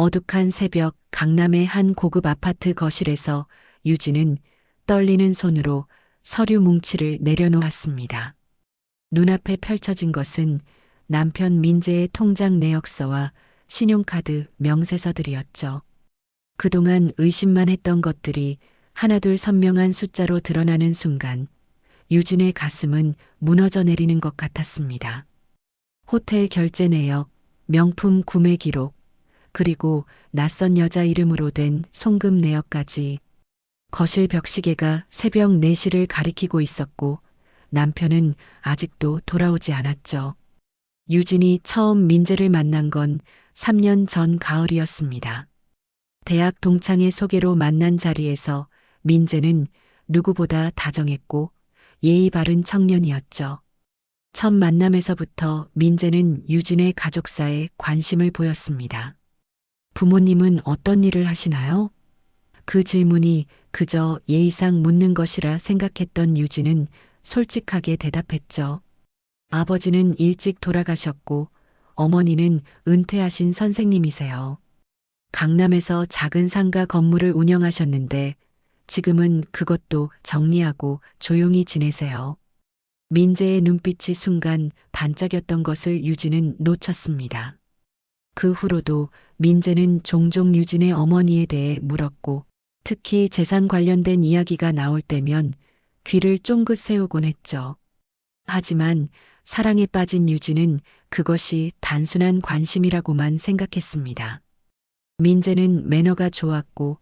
어둑한 새벽 강남의 한 고급 아파트 거실에서 유진은 떨리는 손으로 서류 뭉치를 내려놓았습니다. 눈앞에 펼쳐진 것은 남편 민재의 통장 내역서와 신용카드 명세서들이었죠. 그동안 의심만 했던 것들이 하나둘 선명한 숫자로 드러나는 순간 유진의 가슴은 무너져 내리는 것 같았습니다. 호텔 결제 내역, 명품 구매 기록, 그리고 낯선 여자 이름으로 된 송금 내역까지. 거실 벽시계가 새벽 4시를 가리키고 있었고 남편은 아직도 돌아오지 않았죠. 유진이 처음 민재를 만난 건 3년 전 가을이었습니다. 대학 동창의 소개로 만난 자리에서 민재는 누구보다 다정했고 예의 바른 청년이었죠. 첫 만남에서부터 민재는 유진의 가족사에 관심을 보였습니다. 부모님은 어떤 일을 하시나요? 그 질문이 그저 예의상 묻는 것이라 생각했던 유진은 솔직하게 대답했죠. 아버지는 일찍 돌아가셨고 어머니는 은퇴하신 선생님이세요. 강남에서 작은 상가 건물을 운영하셨는데 지금은 그것도 정리하고 조용히 지내세요. 민재의 눈빛이 순간 반짝였던 것을 유진은 놓쳤습니다. 그 후로도 민재는 종종 유진의 어머니에 대해 물었고 특히 재산 관련된 이야기가 나올 때면 귀를 쫑긋 세우곤 했죠. 하지만 사랑에 빠진 유진은 그것이 단순한 관심이라고만 생각했습니다. 민재는 매너가 좋았고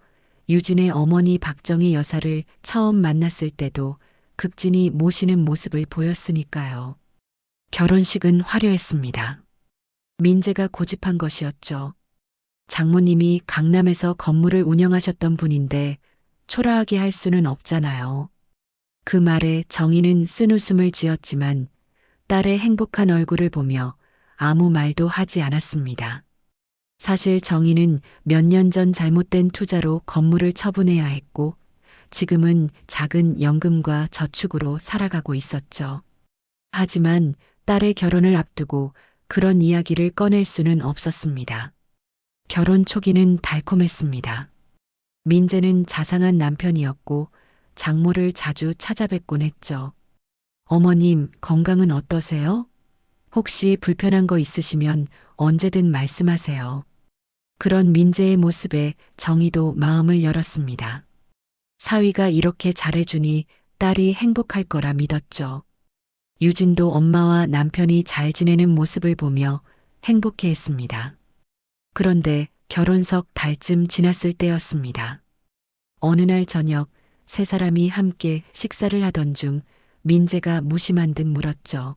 유진의 어머니 박정희 여사를 처음 만났을 때도 극진히 모시는 모습을 보였으니까요. 결혼식은 화려했습니다. 민재가 고집한 것이었죠. 장모님이 강남에서 건물을 운영하셨던 분인데 초라하게 할 수는 없잖아요. 그 말에 정희는 쓴웃음을 지었지만 딸의 행복한 얼굴을 보며 아무 말도 하지 않았습니다. 사실 정희는 몇 년 전 잘못된 투자로 건물을 처분해야 했고 지금은 작은 연금과 저축으로 살아가고 있었죠. 하지만 딸의 결혼을 앞두고 그런 이야기를 꺼낼 수는 없었습니다. 결혼 초기는 달콤했습니다. 민재는 자상한 남편이었고 장모를 자주 찾아뵙곤 했죠. 어머님, 건강은 어떠세요? 혹시 불편한 거 있으시면 언제든 말씀하세요. 그런 민재의 모습에 정희도 마음을 열었습니다. 사위가 이렇게 잘해주니 딸이 행복할 거라 믿었죠. 유진도 엄마와 남편이 잘 지내는 모습을 보며 행복해했습니다. 그런데 결혼석 달쯤 지났을 때였습니다. 어느 날 저녁 세 사람이 함께 식사를 하던 중 민재가 무심한 듯 물었죠.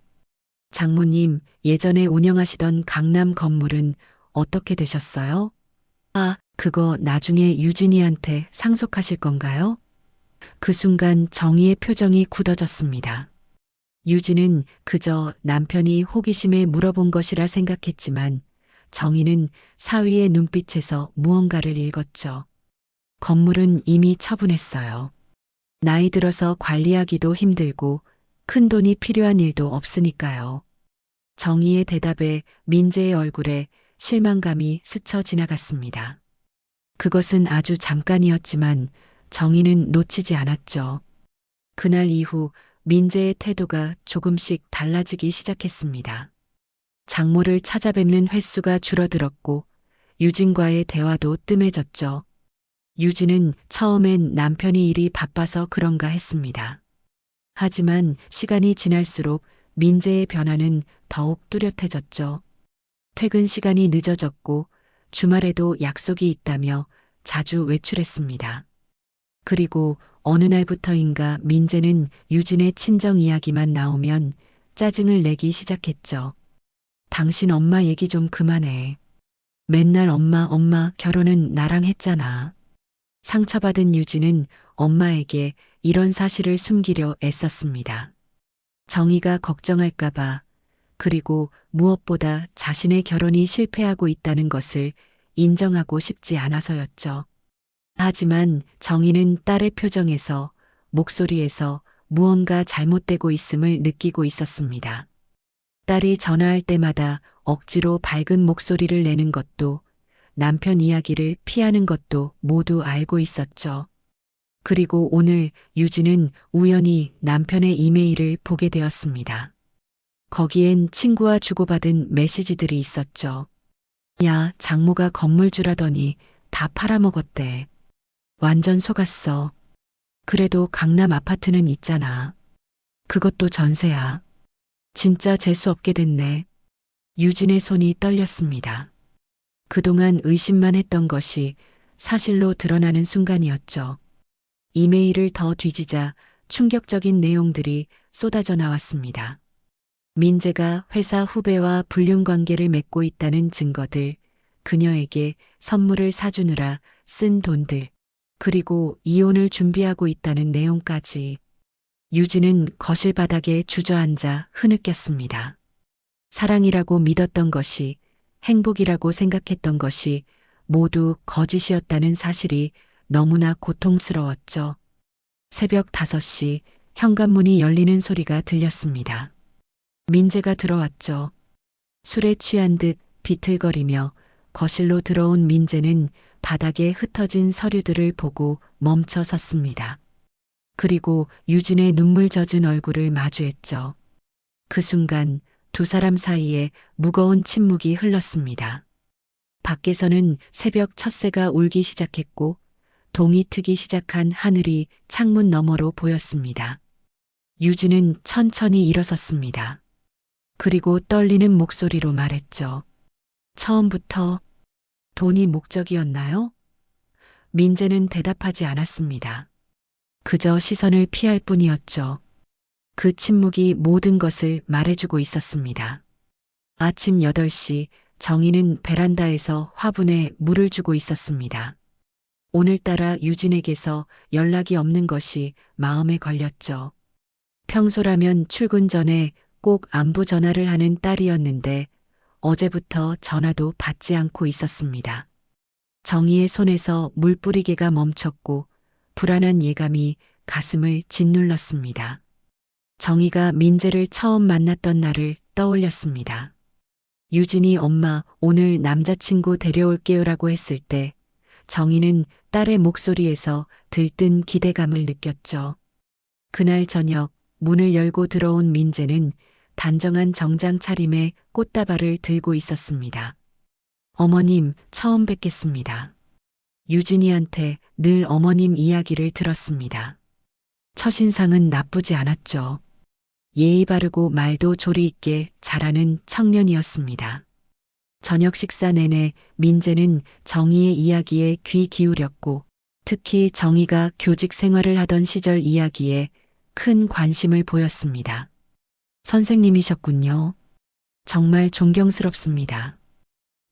장모님, 예전에 운영하시던 강남 건물은 어떻게 되셨어요? 아, 그거 나중에 유진이한테 상속하실 건가요? 그 순간 정희의 표정이 굳어졌습니다. 유진은 그저 남편이 호기심에 물어본 것이라 생각했지만 정희는 사위의 눈빛에서 무언가를 읽었죠. 건물은 이미 처분했어요. 나이 들어서 관리하기도 힘들고 큰 돈이 필요한 일도 없으니까요. 정희의 대답에 민재의 얼굴에 실망감이 스쳐 지나갔습니다. 그것은 아주 잠깐이었지만 정희는 놓치지 않았죠. 그날 이후 민재의 태도가 조금씩 달라지기 시작했습니다. 장모를 찾아뵙는 횟수가 줄어들었고 유진과의 대화도 뜸해졌죠. 유진은 처음엔 남편이 일이 바빠서 그런가 했습니다. 하지만 시간이 지날수록 민재의 변화는 더욱 뚜렷해졌죠. 퇴근 시간이 늦어졌고 주말에도 약속이 있다며 자주 외출했습니다. 그리고 어느 날부터인가 민재는 유진의 친정 이야기만 나오면 짜증을 내기 시작했죠. 당신 엄마 얘기 좀 그만해. 맨날 엄마 결혼은 나랑 했잖아. 상처받은 유진은 엄마에게 이런 사실을 숨기려 애썼습니다. 정희가 걱정할까봐, 그리고 무엇보다 자신의 결혼이 실패하고 있다는 것을 인정하고 싶지 않아서였죠. 하지만 정희는 딸의 표정에서, 목소리에서 무언가 잘못되고 있음을 느끼고 있었습니다. 딸이 전화할 때마다 억지로 밝은 목소리를 내는 것도, 남편 이야기를 피하는 것도 모두 알고 있었죠. 그리고 오늘 유진은 우연히 남편의 이메일을 보게 되었습니다. 거기엔 친구와 주고받은 메시지들이 있었죠. 야, 장모가 건물주라더니 다 팔아먹었대. 완전 속았어. 그래도 강남 아파트는 있잖아. 그것도 전세야. 진짜 재수 없게 됐네. 유진의 손이 떨렸습니다. 그동안 의심만 했던 것이 사실로 드러나는 순간이었죠. 이메일을 더 뒤지자 충격적인 내용들이 쏟아져 나왔습니다. 민재가 회사 후배와 불륜 관계를 맺고 있다는 증거들, 그녀에게 선물을 사주느라 쓴 돈들, 그리고 이혼을 준비하고 있다는 내용까지. 유진은 거실 바닥에 주저앉아 흐느꼈습니다. 사랑이라고 믿었던 것이, 행복이라고 생각했던 것이 모두 거짓이었다는 사실이 너무나 고통스러웠죠. 새벽 5시 현관문이 열리는 소리가 들렸습니다. 민재가 들어왔죠. 술에 취한 듯 비틀거리며 거실로 들어온 민재는 바닥에 흩어진 서류들을 보고 멈춰 섰습니다. 그리고 유진의 눈물 젖은 얼굴을 마주했죠. 그 순간 두 사람 사이에 무거운 침묵이 흘렀습니다. 밖에서는 새벽 첫새가 울기 시작했고 동이 트기 시작한 하늘이 창문 너머로 보였습니다. 유진은 천천히 일어섰습니다. 그리고 떨리는 목소리로 말했죠. 처음부터 돈이 목적이었나요? 민재는 대답하지 않았습니다. 그저 시선을 피할 뿐이었죠. 그 침묵이 모든 것을 말해주고 있었습니다. 아침 8시 정희는 베란다에서 화분에 물을 주고 있었습니다. 오늘따라 유진에게서 연락이 없는 것이 마음에 걸렸죠. 평소라면 출근 전에 꼭 안부 전화를 하는 딸이었는데 어제부터 전화도 받지 않고 있었습니다. 정희의 손에서 물 뿌리개가 멈췄고 불안한 예감이 가슴을 짓눌렀습니다. 정희가 민재를 처음 만났던 날을 떠올렸습니다. 유진이 엄마 오늘 남자친구 데려올게요라고 했을 때 정희는 딸의 목소리에서 들뜬 기대감을 느꼈죠. 그날 저녁 문을 열고 들어온 민재는 단정한 정장 차림에 꽃다발을 들고 있었습니다. 어머님, 처음 뵙겠습니다. 유진이한테 늘 어머님 이야기를 들었습니다. 첫인상은 나쁘지 않았죠. 예의 바르고 말도 조리 있게 잘하는 청년이었습니다. 저녁 식사 내내 민재는 정희의 이야기에 귀 기울였고 특히 정희가 교직 생활을 하던 시절 이야기에 큰 관심을 보였습니다. 선생님이셨군요. 정말 존경스럽습니다.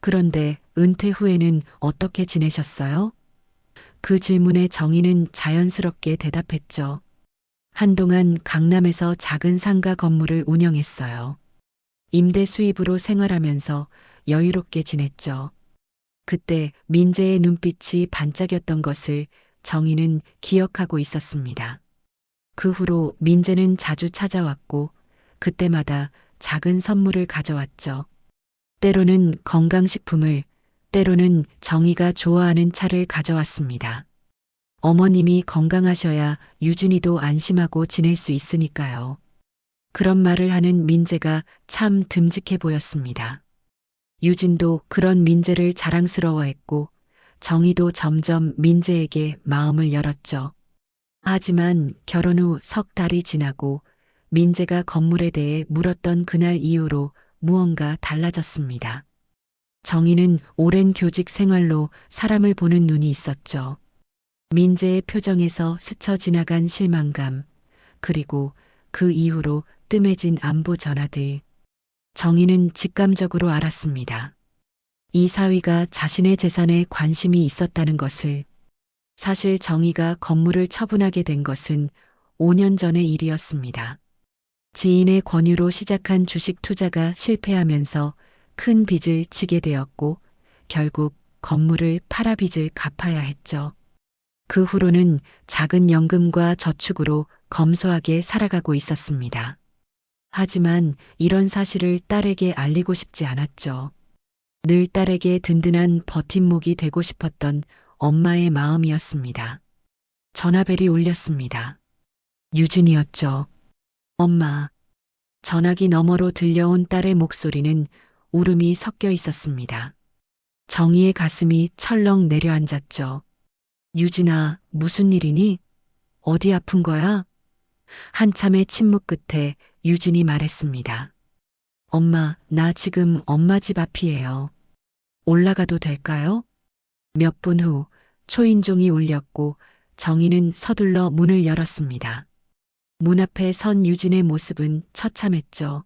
그런데 은퇴 후에는 어떻게 지내셨어요? 그 질문에 정희는 자연스럽게 대답했죠. 한동안 강남에서 작은 상가 건물을 운영했어요. 임대 수입으로 생활하면서 여유롭게 지냈죠. 그때 민재의 눈빛이 반짝였던 것을 정희는 기억하고 있었습니다. 그 후로 민재는 자주 찾아왔고 그때마다 작은 선물을 가져왔죠. 때로는 건강식품을, 때로는 정희가 좋아하는 차를 가져왔습니다. 어머님이 건강하셔야 유진이도 안심하고 지낼 수 있으니까요. 그런 말을 하는 민재가 참 듬직해 보였습니다. 유진도 그런 민재를 자랑스러워했고 정희도 점점 민재에게 마음을 열었죠. 하지만 결혼 후 석 달이 지나고 민재가 건물에 대해 물었던 그날 이후로 무언가 달라졌습니다. 정희는 오랜 교직 생활로 사람을 보는 눈이 있었죠. 민재의 표정에서 스쳐 지나간 실망감, 그리고 그 이후로 뜸해진 안부 전화들. 정희는 직감적으로 알았습니다. 이 사위가 자신의 재산에 관심이 있었다는 것을. 사실 정희가 건물을 처분하게 된 것은 5년 전의 일이었습니다. 지인의 권유로 시작한 주식 투자가 실패하면서 큰 빚을 지게 되었고 결국 건물을 팔아 빚을 갚아야 했죠. 그 후로는 작은 연금과 저축으로 검소하게 살아가고 있었습니다. 하지만 이런 사실을 딸에게 알리고 싶지 않았죠. 늘 딸에게 든든한 버팀목이 되고 싶었던 엄마의 마음이었습니다. 전화벨이 울렸습니다. 유진이었죠. 엄마. 전화기 너머로 들려온 딸의 목소리는 울음이 섞여 있었습니다. 정희의 가슴이 철렁 내려앉았죠. 유진아, 무슨 일이니? 어디 아픈 거야? 한참의 침묵 끝에 유진이 말했습니다. 엄마, 나 지금 엄마 집 앞이에요. 올라가도 될까요? 몇 분 후 초인종이 울렸고 정희는 서둘러 문을 열었습니다. 문 앞에 선 유진의 모습은 처참했죠.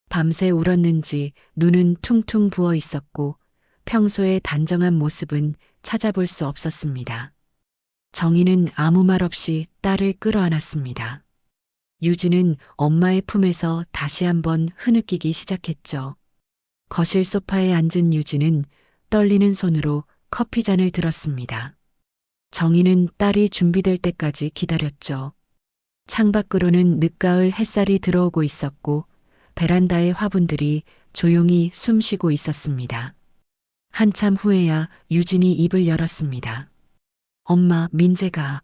밤새 울었는지 눈은 퉁퉁 부어 있었고 평소의 단정한 모습은 찾아볼 수 없었습니다. 정희는 아무 말 없이 딸을 끌어안았습니다. 유진은 엄마의 품에서 다시 한번 흐느끼기 시작했죠. 거실 소파에 앉은 유진은 떨리는 손으로 커피잔을 들었습니다. 정희는 딸이 준비될 때까지 기다렸죠. 창밖으로는 늦가을 햇살이 들어오고 있었고 베란다의 화분들이 조용히 숨쉬고 있었습니다. 한참 후에야 유진이 입을 열었습니다. 엄마, 민재가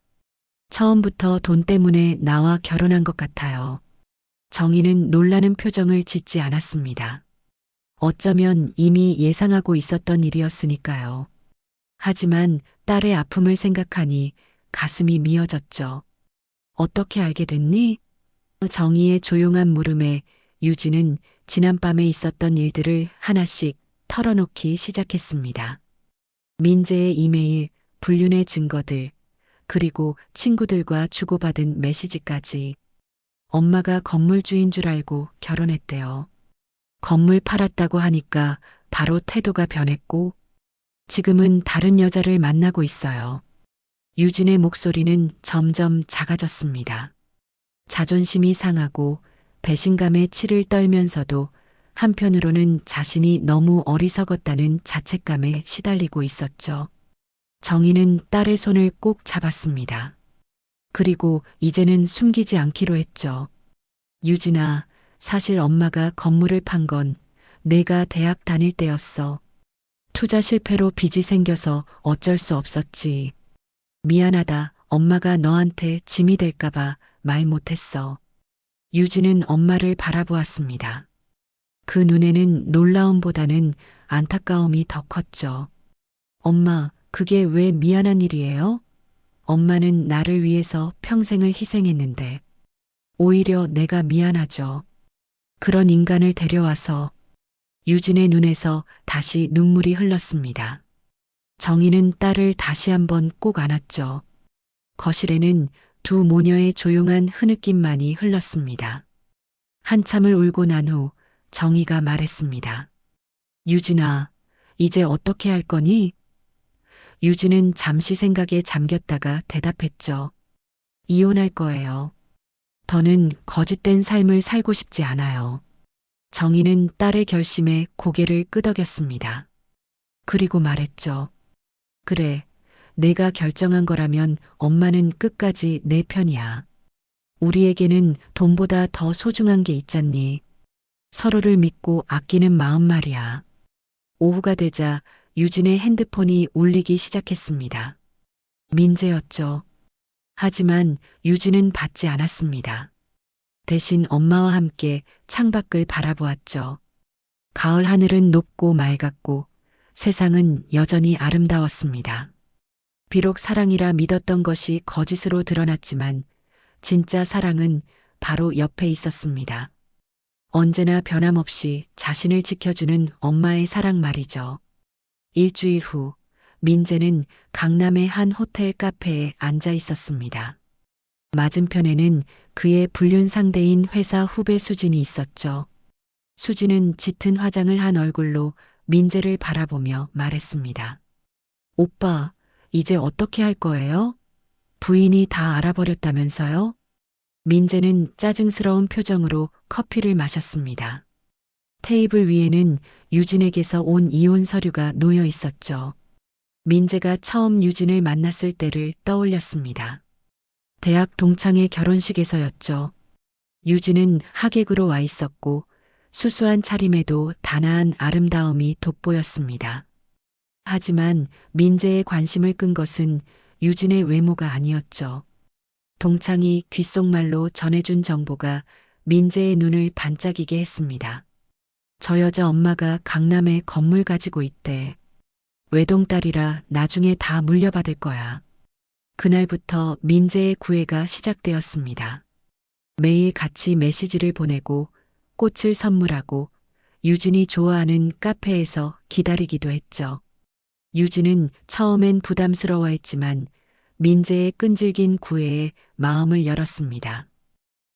처음부터 돈 때문에 나와 결혼한 것 같아요. 정희는 놀라는 표정을 짓지 않았습니다. 어쩌면 이미 예상하고 있었던 일이었으니까요. 하지만 딸의 아픔을 생각하니 가슴이 미어졌죠. 어떻게 알게 됐니? 정희의 조용한 물음에 유진은 지난밤에 있었던 일들을 하나씩 털어놓기 시작했습니다. 민재의 이메일, 불륜의 증거들, 그리고 친구들과 주고받은 메시지까지. 엄마가 건물주인 줄 알고 결혼했대요. 건물 팔았다고 하니까 바로 태도가 변했고 지금은 다른 여자를 만나고 있어요. 유진의 목소리는 점점 작아졌습니다. 자존심이 상하고 배신감에 치를 떨면서도 한편으로는 자신이 너무 어리석었다는 자책감에 시달리고 있었죠. 정희는 딸의 손을 꼭 잡았습니다. 그리고 이제는 숨기지 않기로 했죠. 유진아, 사실 엄마가 건물을 판 건 내가 대학 다닐 때였어. 투자 실패로 빚이 생겨서 어쩔 수 없었지. 미안하다. 엄마가 너한테 짐이 될까봐 말 못했어. 유진은 엄마를 바라보았습니다. 그 눈에는 놀라움보다는 안타까움이 더 컸죠. 엄마, 그게 왜 미안한 일이에요? 엄마는 나를 위해서 평생을 희생했는데 오히려 내가 미안하죠. 그런 인간을 데려와서. 유진의 눈에서 다시 눈물이 흘렀습니다. 정희는 딸을 다시 한번 꼭 안았죠. 거실에는 두 모녀의 조용한 흐느낌만이 흘렀습니다. 한참을 울고 난 후 정희가 말했습니다. 유진아, 이제 어떻게 할 거니? 유진은 잠시 생각에 잠겼다가 대답했죠. 이혼할 거예요. 더는 거짓된 삶을 살고 싶지 않아요. 정희는 딸의 결심에 고개를 끄덕였습니다. 그리고 말했죠. 그래, 내가 결정한 거라면 엄마는 끝까지 내 편이야. 우리에게는 돈보다 더 소중한 게 있잖니. 서로를 믿고 아끼는 마음 말이야. 오후가 되자 유진의 핸드폰이 울리기 시작했습니다. 민재였죠. 하지만 유진은 받지 않았습니다. 대신 엄마와 함께 창밖을 바라보았죠. 가을 하늘은 높고 맑았고 세상은 여전히 아름다웠습니다. 비록 사랑이라 믿었던 것이 거짓으로 드러났지만 진짜 사랑은 바로 옆에 있었습니다. 언제나 변함없이 자신을 지켜주는 엄마의 사랑 말이죠. 일주일 후 민재는 강남의 한 호텔 카페에 앉아 있었습니다. 맞은편에는 그의 불륜 상대인 회사 후배 수진이 있었죠. 수진은 짙은 화장을 한 얼굴로 민재를 바라보며 말했습니다. 오빠, 이제 어떻게 할 거예요? 부인이 다 알아버렸다면서요? 민재는 짜증스러운 표정으로 커피를 마셨습니다. 테이블 위에는 유진에게서 온 이혼 서류가 놓여 있었죠. 민재가 처음 유진을 만났을 때를 떠올렸습니다. 대학 동창의 결혼식에서였죠. 유진은 하객으로 와 있었고 수수한 차림에도 단아한 아름다움이 돋보였습니다. 하지만 민재의 관심을 끈 것은 유진의 외모가 아니었죠. 동창이 귓속말로 전해준 정보가 민재의 눈을 반짝이게 했습니다. 저 여자 엄마가 강남에 건물 가지고 있대. 외동딸이라 나중에 다 물려받을 거야. 그날부터 민재의 구애가 시작되었습니다. 매일 같이 메시지를 보내고 꽃을 선물하고 유진이 좋아하는 카페에서 기다리기도 했죠. 유진은 처음엔 부담스러워했지만 민재의 끈질긴 구애에 마음을 열었습니다.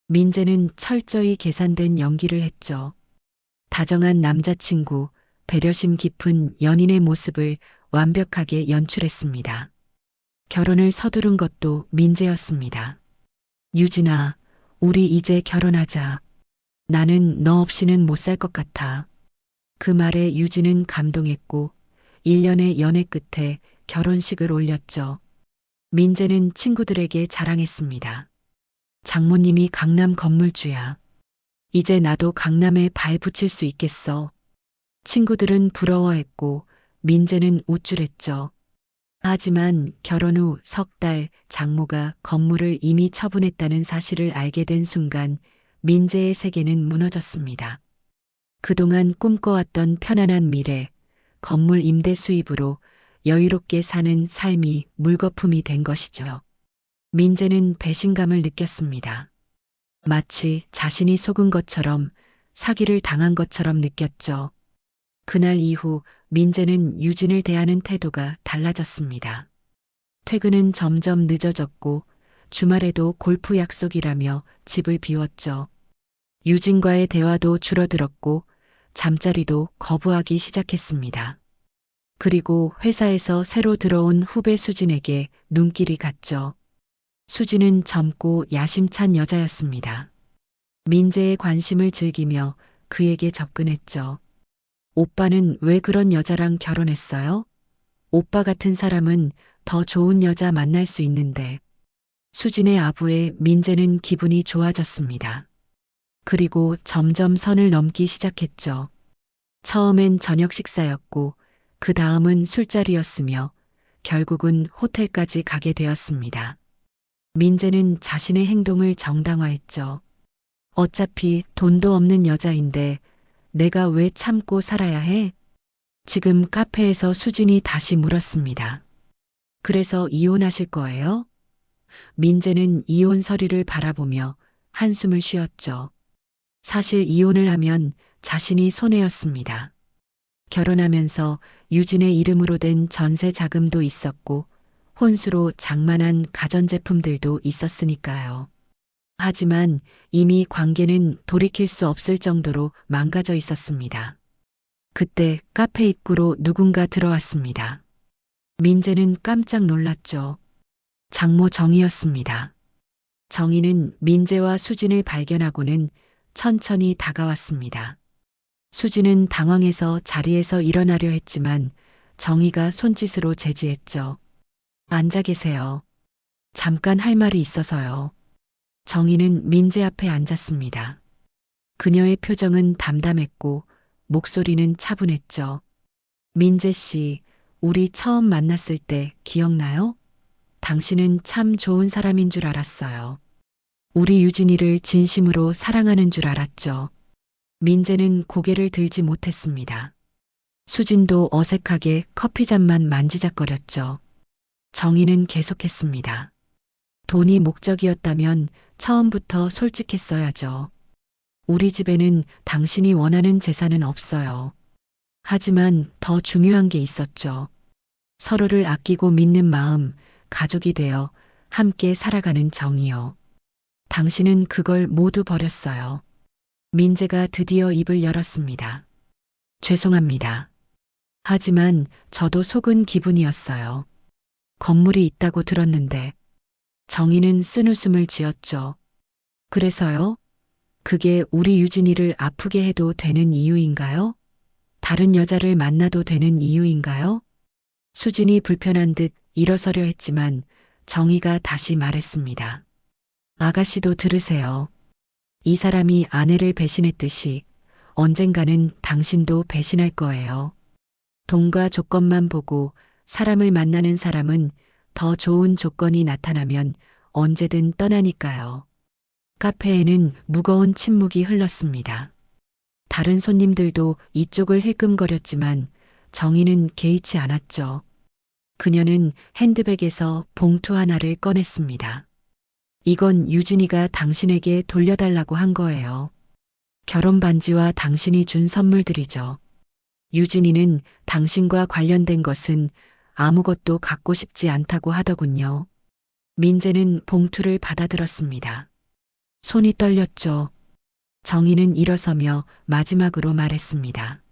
민재는 철저히 계산된 연기를 했죠. 다정한 남자친구, 배려심 깊은 연인의 모습을 완벽하게 연출했습니다. 결혼을 서두른 것도 민재였습니다. 유진아, 우리 이제 결혼하자. 나는 너 없이는 못 살 것 같아. 그 말에 유진은 감동했고 1년의 연애 끝에 결혼식을 올렸죠. 민재는 친구들에게 자랑했습니다. 장모님이 강남 건물주야. 이제 나도 강남에 발 붙일 수 있겠어. 친구들은 부러워했고 민재는 우쭐했죠. 하지만 결혼 후 석 달 장모가 건물을 이미 처분했다는 사실을 알게 된 순간 민재의 세계는 무너졌습니다. 그동안 꿈꿔왔던 편안한 미래, 건물 임대 수입으로 여유롭게 사는 삶이 물거품이 된 것이죠. 민재는 배신감을 느꼈습니다. 마치 자신이 속은 것처럼 사기를 당한 것처럼 느꼈죠. 그날 이후 민재는 유진을 대하는 태도가 달라졌습니다. 퇴근은 점점 늦어졌고 주말에도 골프 약속이라며 집을 비웠죠. 유진과의 대화도 줄어들었고 잠자리도 거부하기 시작했습니다. 그리고 회사에서 새로 들어온 후배 수진에게 눈길이 갔죠. 수진은 젊고 야심찬 여자였습니다. 민재의 관심을 즐기며 그에게 접근했죠. 오빠는 왜 그런 여자랑 결혼했어요? 오빠 같은 사람은 더 좋은 여자 만날 수 있는데. 수진의 아부에 민재는 기분이 좋아졌습니다. 그리고 점점 선을 넘기 시작했죠. 처음엔 저녁 식사였고 그 다음은 술자리였으며 결국은 호텔까지 가게 되었습니다. 민재는 자신의 행동을 정당화했죠. 어차피 돈도 없는 여자인데 내가 왜 참고 살아야 해? 지금 카페에서 수진이 다시 물었습니다. 그래서 이혼하실 거예요? 민재는 이혼 서류를 바라보며 한숨을 쉬었죠. 사실 이혼을 하면 자신이 손해였습니다. 결혼하면서 유진의 이름으로 된 전세 자금도 있었고 혼수로 장만한 가전제품들도 있었으니까요. 하지만 이미 관계는 돌이킬 수 없을 정도로 망가져 있었습니다. 그때 카페 입구로 누군가 들어왔습니다. 민재는 깜짝 놀랐죠. 장모 정희였습니다. 정희는 민재와 수진을 발견하고는 천천히 다가왔습니다. 수진은 당황해서 자리에서 일어나려 했지만 정희가 손짓으로 제지했죠. 앉아 계세요. 잠깐 할 말이 있어서요. 정희는 민재 앞에 앉았습니다. 그녀의 표정은 담담했고 목소리는 차분했죠. 민재 씨, 우리 처음 만났을 때 기억나요? 당신은 참 좋은 사람인 줄 알았어요. 우리 유진이를 진심으로 사랑하는 줄 알았죠. 민재는 고개를 들지 못했습니다. 수진도 어색하게 커피잔만 만지작거렸죠. 정희는 계속했습니다. 돈이 목적이었다면 처음부터 솔직했어야죠. 우리 집에는 당신이 원하는 재산은 없어요. 하지만 더 중요한 게 있었죠. 서로를 아끼고 믿는 마음, 가족이 되어 함께 살아가는 정이요. 당신은 그걸 모두 버렸어요. 민재가 드디어 입을 열었습니다. 죄송합니다. 하지만 저도 속은 기분이었어요. 건물이 있다고 들었는데. 정희는 쓴웃음을 지었죠. 그래서요? 그게 우리 유진이를 아프게 해도 되는 이유인가요? 다른 여자를 만나도 되는 이유인가요? 수진이 불편한 듯 일어서려 했지만 정희가 다시 말했습니다. 아가씨도 들으세요. 이 사람이 아내를 배신했듯이 언젠가는 당신도 배신할 거예요. 돈과 조건만 보고 사람을 만나는 사람은 더 좋은 조건이 나타나면 언제든 떠나니까요. 카페에는 무거운 침묵이 흘렀습니다. 다른 손님들도 이쪽을 힐끔거렸지만 정희는 개의치 않았죠. 그녀는 핸드백에서 봉투 하나를 꺼냈습니다. 이건 유진이가 당신에게 돌려달라고 한 거예요. 결혼 반지와 당신이 준 선물들이죠. 유진이는 당신과 관련된 것은 아무것도 갖고 싶지 않다고 하더군요. 민재는 봉투를 받아들었습니다. 손이 떨렸죠. 정희는 일어서며 마지막으로 말했습니다.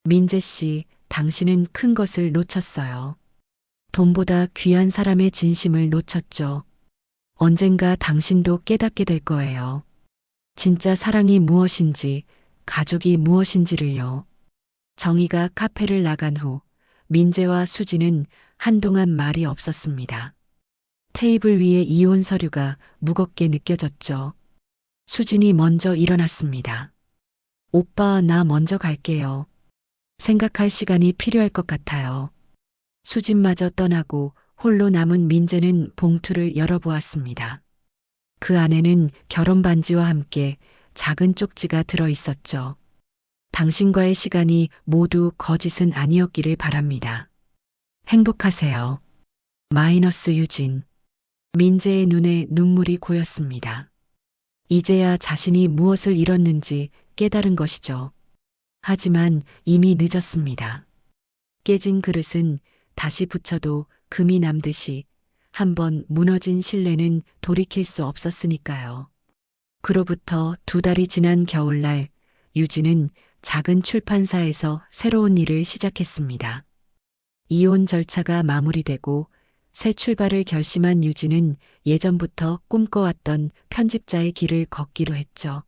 민재 씨, 당신은 큰 것을 놓쳤어요. 돈보다 귀한 사람의 진심을 놓쳤죠. 언젠가 당신도 깨닫게 될 거예요. 진짜 사랑이 무엇인지, 가족이 무엇인지를요. 정희가 카페를 나간 후 민재와 수지는 한동안 말이 없었습니다. 테이블 위에 이혼 서류가 무겁게 느껴졌죠. 수진이 먼저 일어났습니다. 오빠, 나 먼저 갈게요. 생각할 시간이 필요할 것 같아요. 수진마저 떠나고 홀로 남은 민재는 봉투를 열어보았습니다. 그 안에는 결혼 반지와 함께 작은 쪽지가 들어 있었죠. 당신과의 시간이 모두 거짓은 아니었기를 바랍니다. 행복하세요. 마이너스 유진. 민재의 눈에 눈물이 고였습니다. 이제야 자신이 무엇을 잃었는지 깨달은 것이죠. 하지만 이미 늦었습니다. 깨진 그릇은 다시 붙여도 금이 남듯이 한번 무너진 신뢰는 돌이킬 수 없었으니까요. 그로부터 2달이 지난 겨울날 유진은 작은 출판사에서 새로운 일을 시작했습니다. 이혼 절차가 마무리되고 새 출발을 결심한 유진은 예전부터 꿈꿔왔던 편집자의 길을 걷기로 했죠.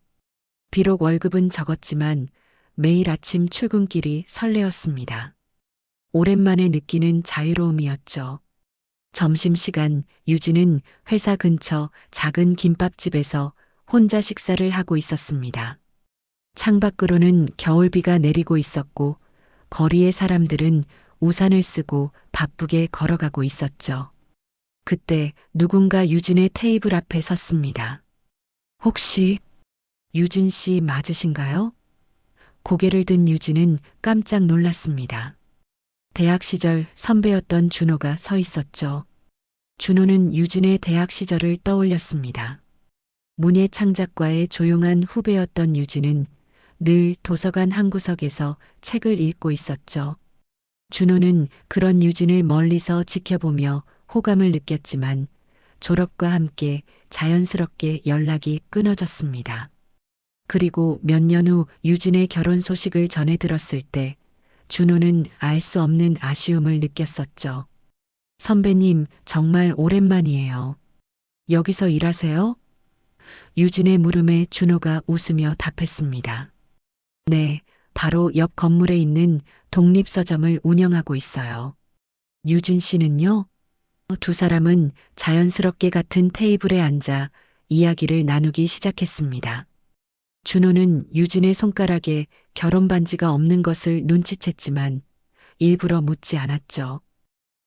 비록 월급은 적었지만 매일 아침 출근길이 설레었습니다. 오랜만에 느끼는 자유로움이었죠. 점심시간 유진은 회사 근처 작은 김밥집에서 혼자 식사를 하고 있었습니다. 창밖으로는 겨울비가 내리고 있었고 거리의 사람들은 우산을 쓰고 바쁘게 걸어가고 있었죠. 그때 누군가 유진의 테이블 앞에 섰습니다. 혹시 유진 씨 맞으신가요? 고개를 든 유진은 깜짝 놀랐습니다. 대학 시절 선배였던 준호가 서 있었죠. 준호는 유진의 대학 시절을 떠올렸습니다. 문예 창작과의 조용한 후배였던 유진은 늘 도서관 한 구석에서 책을 읽고 있었죠. 준호는 그런 유진을 멀리서 지켜보며 호감을 느꼈지만 졸업과 함께 자연스럽게 연락이 끊어졌습니다. 그리고 몇 년 후 유진의 결혼 소식을 전해 들었을 때 준호는 알 수 없는 아쉬움을 느꼈었죠. 선배님, 정말 오랜만이에요. 여기서 일하세요? 유진의 물음에 준호가 웃으며 답했습니다. 네, 바로 옆 건물에 있는 독립서점을 운영하고 있어요. 유진 씨는요? 2 사람은 자연스럽게 같은 테이블에 앉아 이야기를 나누기 시작했습니다. 준호는 유진의 손가락에 결혼 반지가 없는 것을 눈치챘지만 일부러 묻지 않았죠.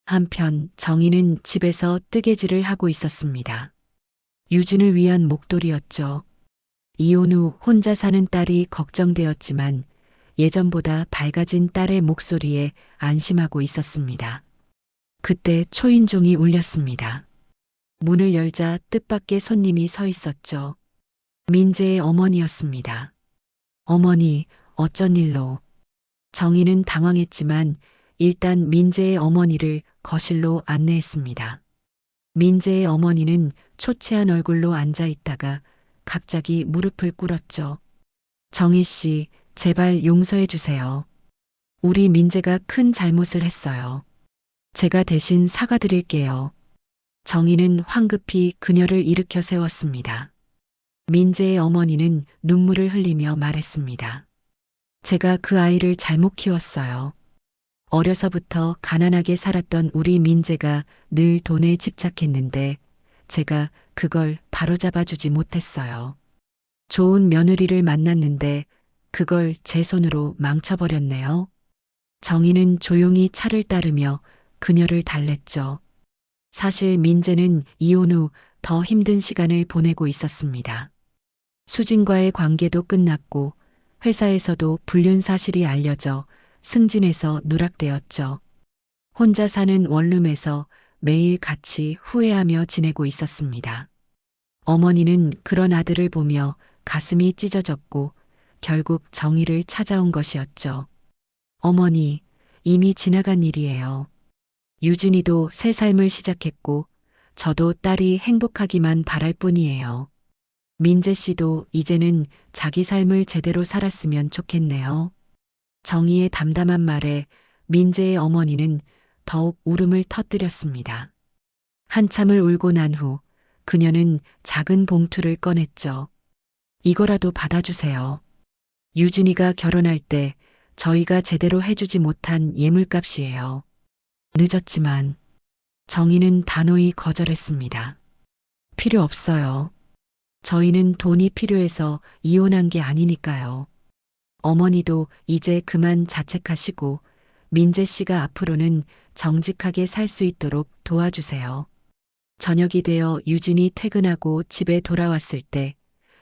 한편 정희는 집에서 뜨개질을 하고 있었습니다. 유진을 위한 목도리였죠. 이혼 후 혼자 사는 딸이 걱정되었지만 예전보다 밝아진 딸의 목소리에 안심하고 있었습니다. 그때 초인종이 울렸습니다. 문을 열자 뜻밖의 손님이 서 있었죠. 민재의 어머니였습니다. 어머니, 어쩐 일로? 정희는 당황했지만 일단 민재의 어머니를 거실로 안내했습니다. 민재의 어머니는 초췌한 얼굴로 앉아 있다가 갑자기 무릎을 꿇었죠. 정희 씨, 제발 용서해 주세요. 우리 민재가 큰 잘못을 했어요. 제가 대신 사과드릴게요. 정희는 황급히 그녀를 일으켜 세웠습니다. 민재의 어머니는 눈물을 흘리며 말했습니다. 제가 그 아이를 잘못 키웠어요. 어려서부터 가난하게 살았던 우리 민재가 늘 돈에 집착했는데 제가 그걸 바로잡아 주지 못했어요. 좋은 며느리를 만났는데 그걸 제 손으로 망쳐버렸네요. 정희는 조용히 차를 따르며 그녀를 달랬죠. 사실 민재는 이혼 후 더 힘든 시간을 보내고 있었습니다. 수진과의 관계도 끝났고 회사에서도 불륜 사실이 알려져 승진해서 누락되었죠. 혼자 사는 원룸에서 매일 같이 후회하며 지내고 있었습니다. 어머니는 그런 아들을 보며 가슴이 찢어졌고 결국 정의를 찾아온 것이었죠. 어머니, 이미 지나간 일이에요. 유진이도 새 삶을 시작했고 저도 딸이 행복하기만 바랄 뿐이에요. 민재 씨도 이제는 자기 삶을 제대로 살았으면 좋겠네요. 정희의 담담한 말에 민재의 어머니는 더욱 울음을 터뜨렸습니다. 한참을 울고 난 후 그녀는 작은 봉투를 꺼냈죠. 이거라도 받아주세요. 유진이가 결혼할 때 저희가 제대로 해주지 못한 예물값이에요. 늦었지만 정희는 단호히 거절했습니다. 필요 없어요. 저희는 돈이 필요해서 이혼한 게 아니니까요. 어머니도 이제 그만 자책하시고 민재 씨가 앞으로는 정직하게 살 수 있도록 도와주세요. 저녁이 되어 유진이 퇴근하고 집에 돌아왔을 때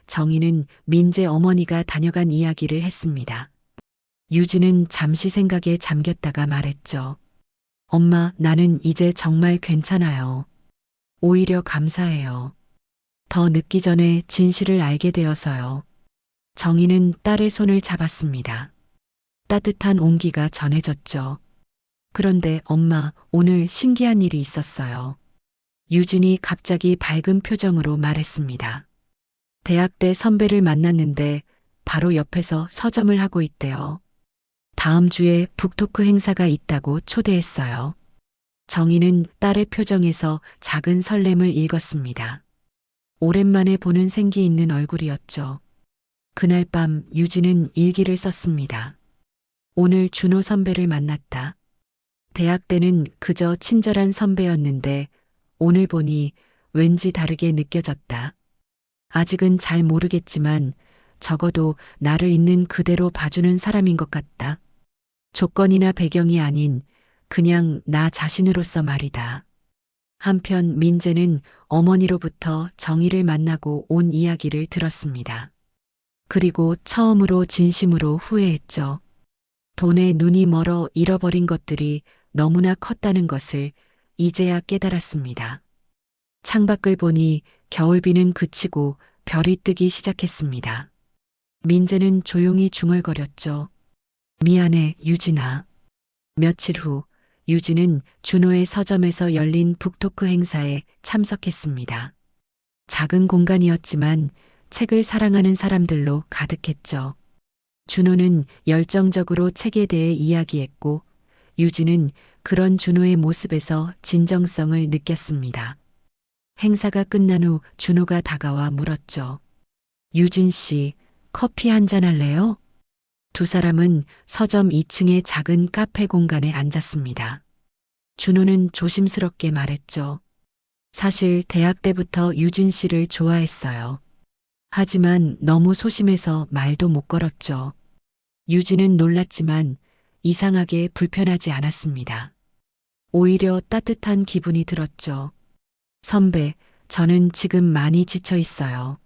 정희는 민재 어머니가 다녀간 이야기를 했습니다. 유진은 잠시 생각에 잠겼다가 말했죠. 엄마, 나는 이제 정말 괜찮아요. 오히려 감사해요. 더 늦기 전에 진실을 알게 되어서요. 정희는 딸의 손을 잡았습니다. 따뜻한 온기가 전해졌죠. 그런데 엄마, 오늘 신기한 일이 있었어요. 유진이 갑자기 밝은 표정으로 말했습니다. 대학 때 선배를 만났는데 바로 옆에서 서점을 하고 있대요. 다음 주에 북토크 행사가 있다고 초대했어요. 정희는 딸의 표정에서 작은 설렘을 읽었습니다. 오랜만에 보는 생기 있는 얼굴이었죠. 그날 밤 유진은 일기를 썼습니다. 오늘 준호 선배를 만났다. 대학 때는 그저 친절한 선배였는데 오늘 보니 왠지 다르게 느껴졌다. 아직은 잘 모르겠지만 적어도 나를 있는 그대로 봐주는 사람인 것 같다. 조건이나 배경이 아닌 그냥 나 자신으로서 말이다. 한편 민재는 어머니로부터 정희를 만나고 온 이야기를 들었습니다. 그리고 처음으로 진심으로 후회했죠. 돈에 눈이 멀어 잃어버린 것들이 너무나 컸다는 것을 이제야 깨달았습니다. 창밖을 보니 겨울비는 그치고 별이 뜨기 시작했습니다. 민재는 조용히 중얼거렸죠. 미안해, 유진아. 며칠 후 유진은 준호의 서점에서 열린 북토크 행사에 참석했습니다. 작은 공간이었지만 책을 사랑하는 사람들로 가득했죠. 준호는 열정적으로 책에 대해 이야기했고 유진은 그런 준호의 모습에서 진정성을 느꼈습니다. 행사가 끝난 후 준호가 다가와 물었죠. 유진 씨, 커피 한잔 할래요? 두 사람은 서점 2층의 작은 카페 공간에 앉았습니다. 준호는 조심스럽게 말했죠. 사실 대학 때부터 유진 씨를 좋아했어요. 하지만 너무 소심해서 말도 못 걸었죠. 유진은 놀랐지만 이상하게 불편하지 않았습니다. 오히려 따뜻한 기분이 들었죠. 선배, 저는 지금 많이 지쳐 있어요.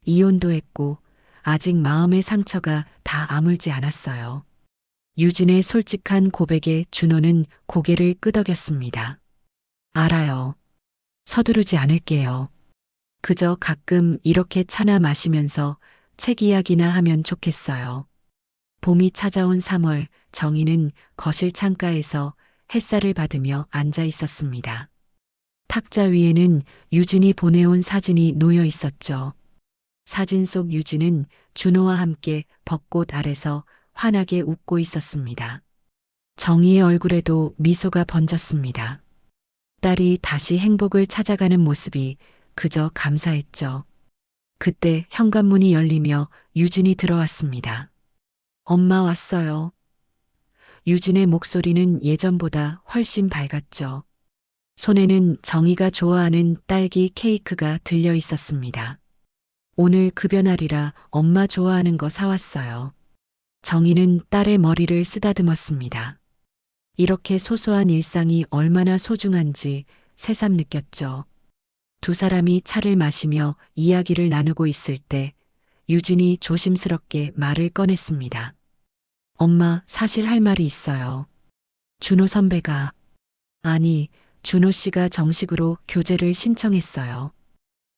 이혼도 했고 아직 마음의 상처가 다 아물지 않았어요. 유진의 솔직한 고백에 준호는 고개를 끄덕였습니다. 알아요. 서두르지 않을게요. 그저 가끔 이렇게 차나 마시면서 책 이야기나 하면 좋겠어요. 봄이 찾아온 3월, 정희는 거실 창가에서 햇살을 받으며 앉아 있었습니다. 탁자 위에는 유진이 보내온 사진이 놓여 있었죠. 사진 속 유진은 준호와 함께 벚꽃 아래서 환하게 웃고 있었습니다. 정희의 얼굴에도 미소가 번졌습니다. 딸이 다시 행복을 찾아가는 모습이 그저 감사했죠. 그때 현관문이 열리며 유진이 들어왔습니다. 엄마 왔어요. 유진의 목소리는 예전보다 훨씬 밝았죠. 손에는 정희가 좋아하는 딸기 케이크가 들려 있었습니다. 오늘 급여날이라 엄마 좋아하는 거 사왔어요. 정희는 딸의 머리를 쓰다듬었습니다. 이렇게 소소한 일상이 얼마나 소중한지 새삼 느꼈죠. 두 사람이 차를 마시며 이야기를 나누고 있을 때 유진이 조심스럽게 말을 꺼냈습니다. 엄마, 사실 할 말이 있어요. 준호 선배가, 아니, 준호 씨가 정식으로 교제를 신청했어요.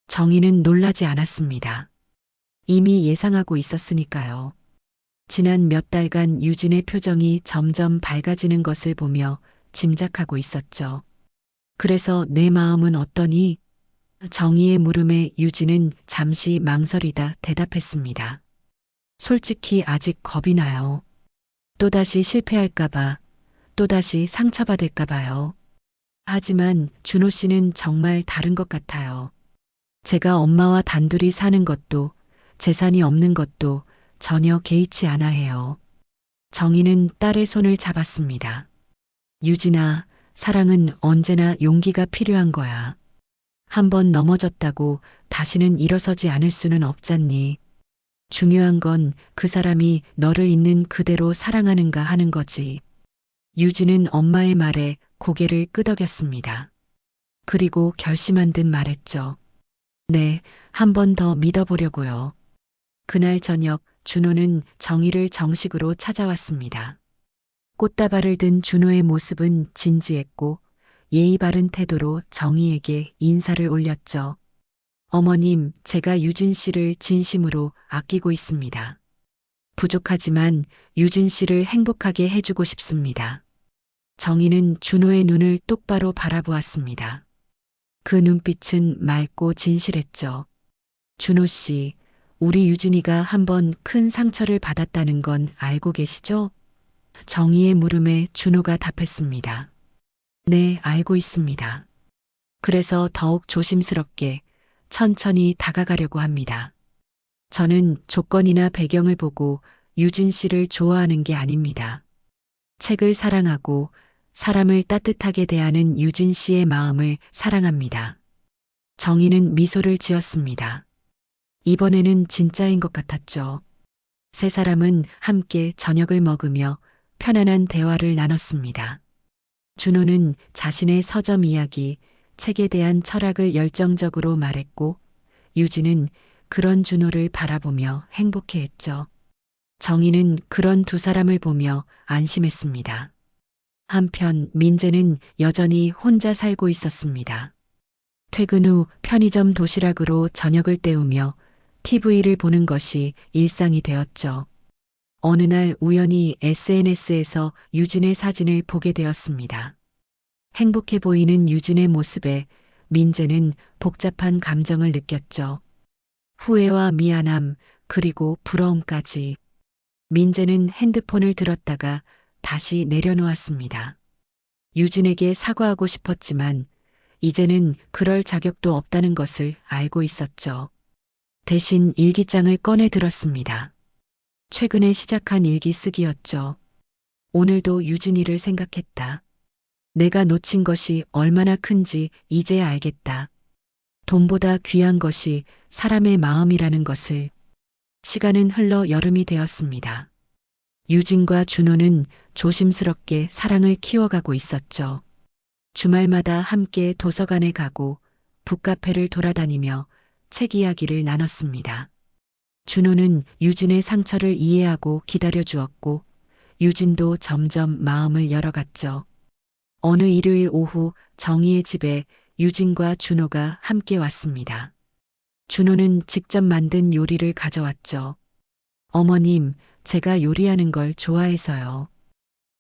정희는 놀라지 않았습니다. 이미 예상하고 있었으니까요. 지난 몇 달간 유진의 표정이 점점 밝아지는 것을 보며 짐작하고 있었죠. 그래서 내 마음은 어떠니? 정희의 물음에 유진은 잠시 망설이다 대답했습니다. 솔직히 아직 겁이 나요. 또다시 실패할까봐, 또다시 상처받을까봐요. 하지만 준호 씨는 정말 다른 것 같아요. 제가 엄마와 단둘이 사는 것도 재산이 없는 것도 전혀 개의치 않아 해요. 정희는 딸의 손을 잡았습니다. 유진아, 사랑은 언제나 용기가 필요한 거야. 한번 넘어졌다고 다시는 일어서지 않을 수는 없잖니. 중요한 건 그 사람이 너를 있는 그대로 사랑하는가 하는 거지. 유진은 엄마의 말에 고개를 끄덕였습니다. 그리고 결심한 듯 말했죠. 네, 한 번 더 믿어보려고요. 그날 저녁 준호는 정희를 정식으로 찾아왔습니다. 꽃다발을 든 준호의 모습은 진지했고 예의 바른 태도로 정희에게 인사를 올렸죠. 어머님, 제가 유진 씨를 진심으로 아끼고 있습니다. 부족하지만 유진 씨를 행복하게 해주고 싶습니다. 정희는 준호의 눈을 똑바로 바라보았습니다. 그 눈빛은 맑고 진실했죠. 준호 씨, 우리 유진이가 한번 큰 상처를 받았다는 건 알고 계시죠? 정희의 물음에 준호가 답했습니다. 네, 알고 있습니다. 그래서 더욱 조심스럽게 천천히 다가가려고 합니다. 저는 조건이나 배경을 보고 유진 씨를 좋아하는 게 아닙니다. 책을 사랑하고 사람을 따뜻하게 대하는 유진 씨의 마음을 사랑합니다. 정희는 미소를 지었습니다. 이번에는 진짜인 것 같았죠. 세 사람은 함께 저녁을 먹으며 편안한 대화를 나눴습니다. 준호는 자신의 서점 이야기, 책에 대한 철학을 열정적으로 말했고, 유진은 그런 준호를 바라보며 행복해했죠. 정희는 그런 두 사람을 보며 안심했습니다. 한편 민재는 여전히 혼자 살고 있었습니다. 퇴근 후 편의점 도시락으로 저녁을 때우며 TV를 보는 것이 일상이 되었죠. 어느 날 우연히 SNS에서 유진의 사진을 보게 되었습니다. 행복해 보이는 유진의 모습에 민재는 복잡한 감정을 느꼈죠. 후회와 미안함, 그리고 부러움까지. 민재는 핸드폰을 들었다가 다시 내려놓았습니다. 유진에게 사과하고 싶었지만 이제는 그럴 자격도 없다는 것을 알고 있었죠. 대신 일기장을 꺼내 들었습니다. 최근에 시작한 일기 쓰기였죠. 오늘도 유진이를 생각했다. 내가 놓친 것이 얼마나 큰지 이제야 알겠다. 돈보다 귀한 것이 사람의 마음이라는 것을. 시간은 흘러 여름이 되었습니다. 유진과 준호는 조심스럽게 사랑을 키워가고 있었죠. 주말마다 함께 도서관에 가고 북카페를 돌아다니며 책 이야기를 나눴습니다. 준호는 유진의 상처를 이해하고 기다려 주었고 유진도 점점 마음을 열어갔죠. 어느 일요일 오후 정희의 집에 유진과 준호가 함께 왔습니다. 준호는 직접 만든 요리를 가져왔죠. 어머님, 제가 요리하는 걸 좋아해서요.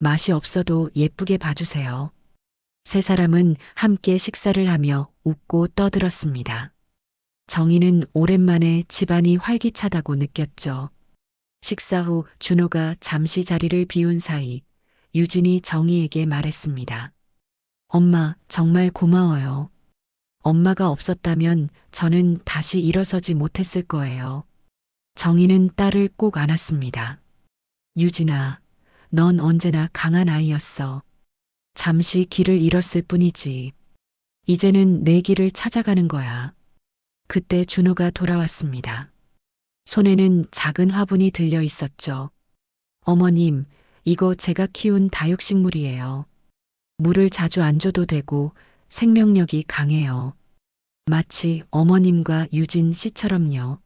맛이 없어도 예쁘게 봐주세요. 세 사람은 함께 식사를 하며 웃고 떠들었습니다. 정희는 오랜만에 집안이 활기차다고 느꼈죠. 식사 후 준호가 잠시 자리를 비운 사이 유진이 정희에게 말했습니다. 엄마, 정말 고마워요. 엄마가 없었다면 저는 다시 일어서지 못했을 거예요. 정희는 딸을 꼭 안았습니다. 유진아, 넌 언제나 강한 아이였어. 잠시 길을 잃었을 뿐이지. 이제는 내 길을 찾아가는 거야. 그때 준호가 돌아왔습니다. 손에는 작은 화분이 들려 있었죠. 어머님, 이거 제가 키운 다육식물이에요. 물을 자주 안 줘도 되고 생명력이 강해요. 마치 어머님과 유진 씨처럼요.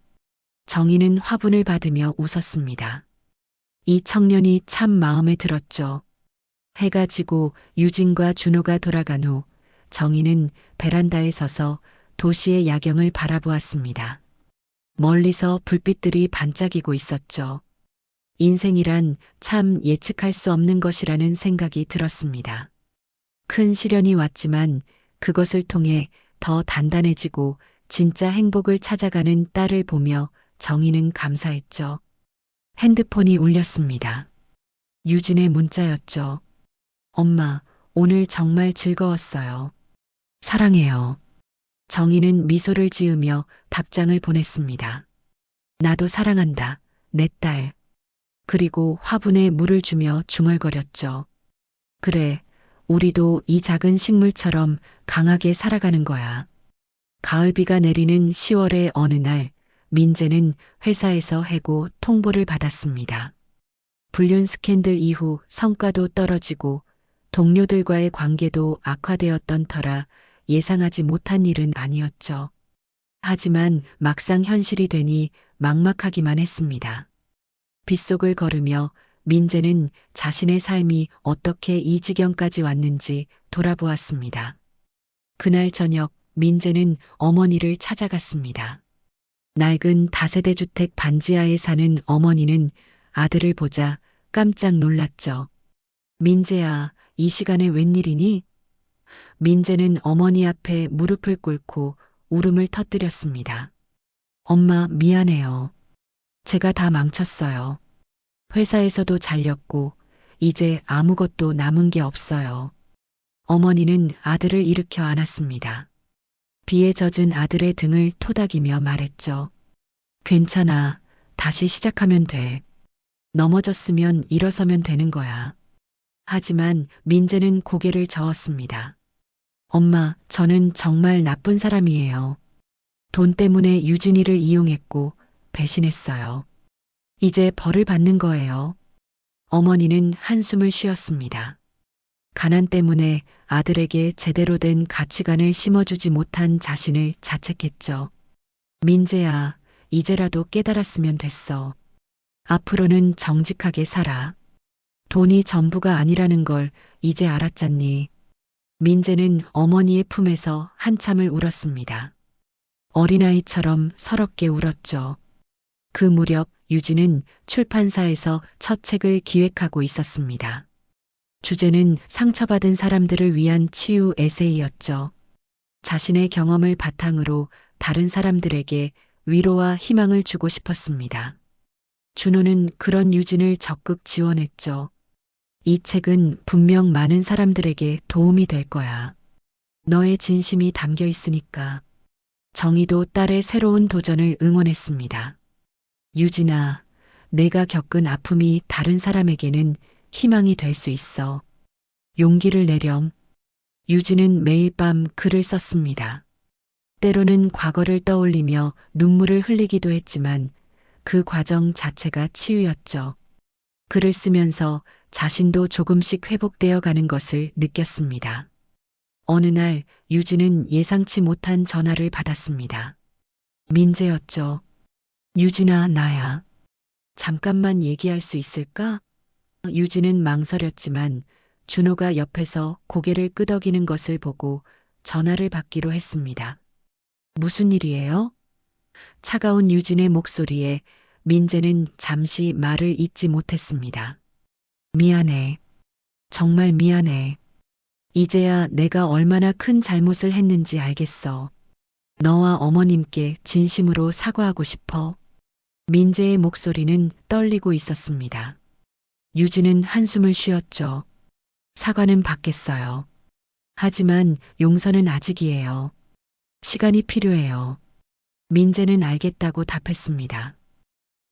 정희는 화분을 받으며 웃었습니다. 이 청년이 참 마음에 들었죠. 해가 지고 유진과 준호가 돌아간 후 정희는 베란다에 서서 도시의 야경을 바라보았습니다. 멀리서 불빛들이 반짝이고 있었죠. 인생이란 참 예측할 수 없는 것이라는 생각이 들었습니다. 큰 시련이 왔지만 그것을 통해 더 단단해지고 진짜 행복을 찾아가는 딸을 보며 정희는 감사했죠. 핸드폰이 울렸습니다. 유진의 문자였죠. 엄마, 오늘 정말 즐거웠어요. 사랑해요. 정희는 미소를 지으며 답장을 보냈습니다. 나도 사랑한다, 내 딸. 그리고 화분에 물을 주며 중얼거렸죠. 그래, 우리도 이 작은 식물처럼 강하게 살아가는 거야. 가을비가 내리는 10월의 어느 날, 민재는 회사에서 해고 통보를 받았습니다. 불륜 스캔들 이후 성과도 떨어지고 동료들과의 관계도 악화되었던 터라 예상하지 못한 일은 아니었죠. 하지만 막상 현실이 되니 막막하기만 했습니다. 빗속을 걸으며 민재는 자신의 삶이 어떻게 이 지경까지 왔는지 돌아보았습니다. 그날 저녁 민재는 어머니를 찾아갔습니다. 낡은 다세대 주택 반지하에 사는 어머니는 아들을 보자 깜짝 놀랐죠. 민재야, 이 시간에 웬일이니? 민재는 어머니 앞에 무릎을 꿇고 울음을 터뜨렸습니다. 엄마, 미안해요. 제가 다 망쳤어요. 회사에서도 잘렸고, 이제 아무것도 남은 게 없어요. 어머니는 아들을 일으켜 안았습니다. 비에 젖은 아들의 등을 토닥이며 말했죠. 괜찮아. 다시 시작하면 돼. 넘어졌으면 일어서면 되는 거야. 하지만 민재는 고개를 저었습니다. 엄마, 저는 정말 나쁜 사람이에요. 돈 때문에 유진이를 이용했고 배신했어요. 이제 벌을 받는 거예요. 어머니는 한숨을 쉬었습니다. 가난 때문에 아들에게 제대로 된 가치관을 심어주지 못한 자신을 자책했죠. 민재야, 이제라도 깨달았으면 됐어. 앞으로는 정직하게 살아. 돈이 전부가 아니라는 걸 이제 알았잖니. 민재는 어머니의 품에서 한참을 울었습니다. 어린아이처럼 서럽게 울었죠. 그 무렵 유진은 출판사에서 첫 책을 기획하고 있었습니다. 주제는 상처받은 사람들을 위한 치유 에세이였죠. 자신의 경험을 바탕으로 다른 사람들에게 위로와 희망을 주고 싶었습니다. 준호는 그런 유진을 적극 지원했죠. 이 책은 분명 많은 사람들에게 도움이 될 거야. 너의 진심이 담겨 있으니까. 정희도 딸의 새로운 도전을 응원했습니다. 유진아, 내가 겪은 아픔이 다른 사람에게는 희망이 될 수 있어. 용기를 내렴. 유진은 매일 밤 글을 썼습니다. 때로는 과거를 떠올리며 눈물을 흘리기도 했지만 그 과정 자체가 치유였죠. 글을 쓰면서 자신도 조금씩 회복되어 가는 것을 느꼈습니다. 어느 날 유진은 예상치 못한 전화를 받았습니다. 민재였죠. 유진아, 나야. 잠깐만 얘기할 수 있을까? 유진은 망설였지만 준호가 옆에서 고개를 끄덕이는 것을 보고 전화를 받기로 했습니다. 무슨 일이에요? 차가운 유진의 목소리에 민재는 잠시 말을 잇지 못했습니다. 미안해. 정말 미안해. 이제야 내가 얼마나 큰 잘못을 했는지 알겠어. 너와 어머님께 진심으로 사과하고 싶어. 민재의 목소리는 떨리고 있었습니다. 유진은 한숨을 쉬었죠. 사과는 받겠어요. 하지만 용서는 아직이에요. 시간이 필요해요. 민재는 알겠다고 답했습니다.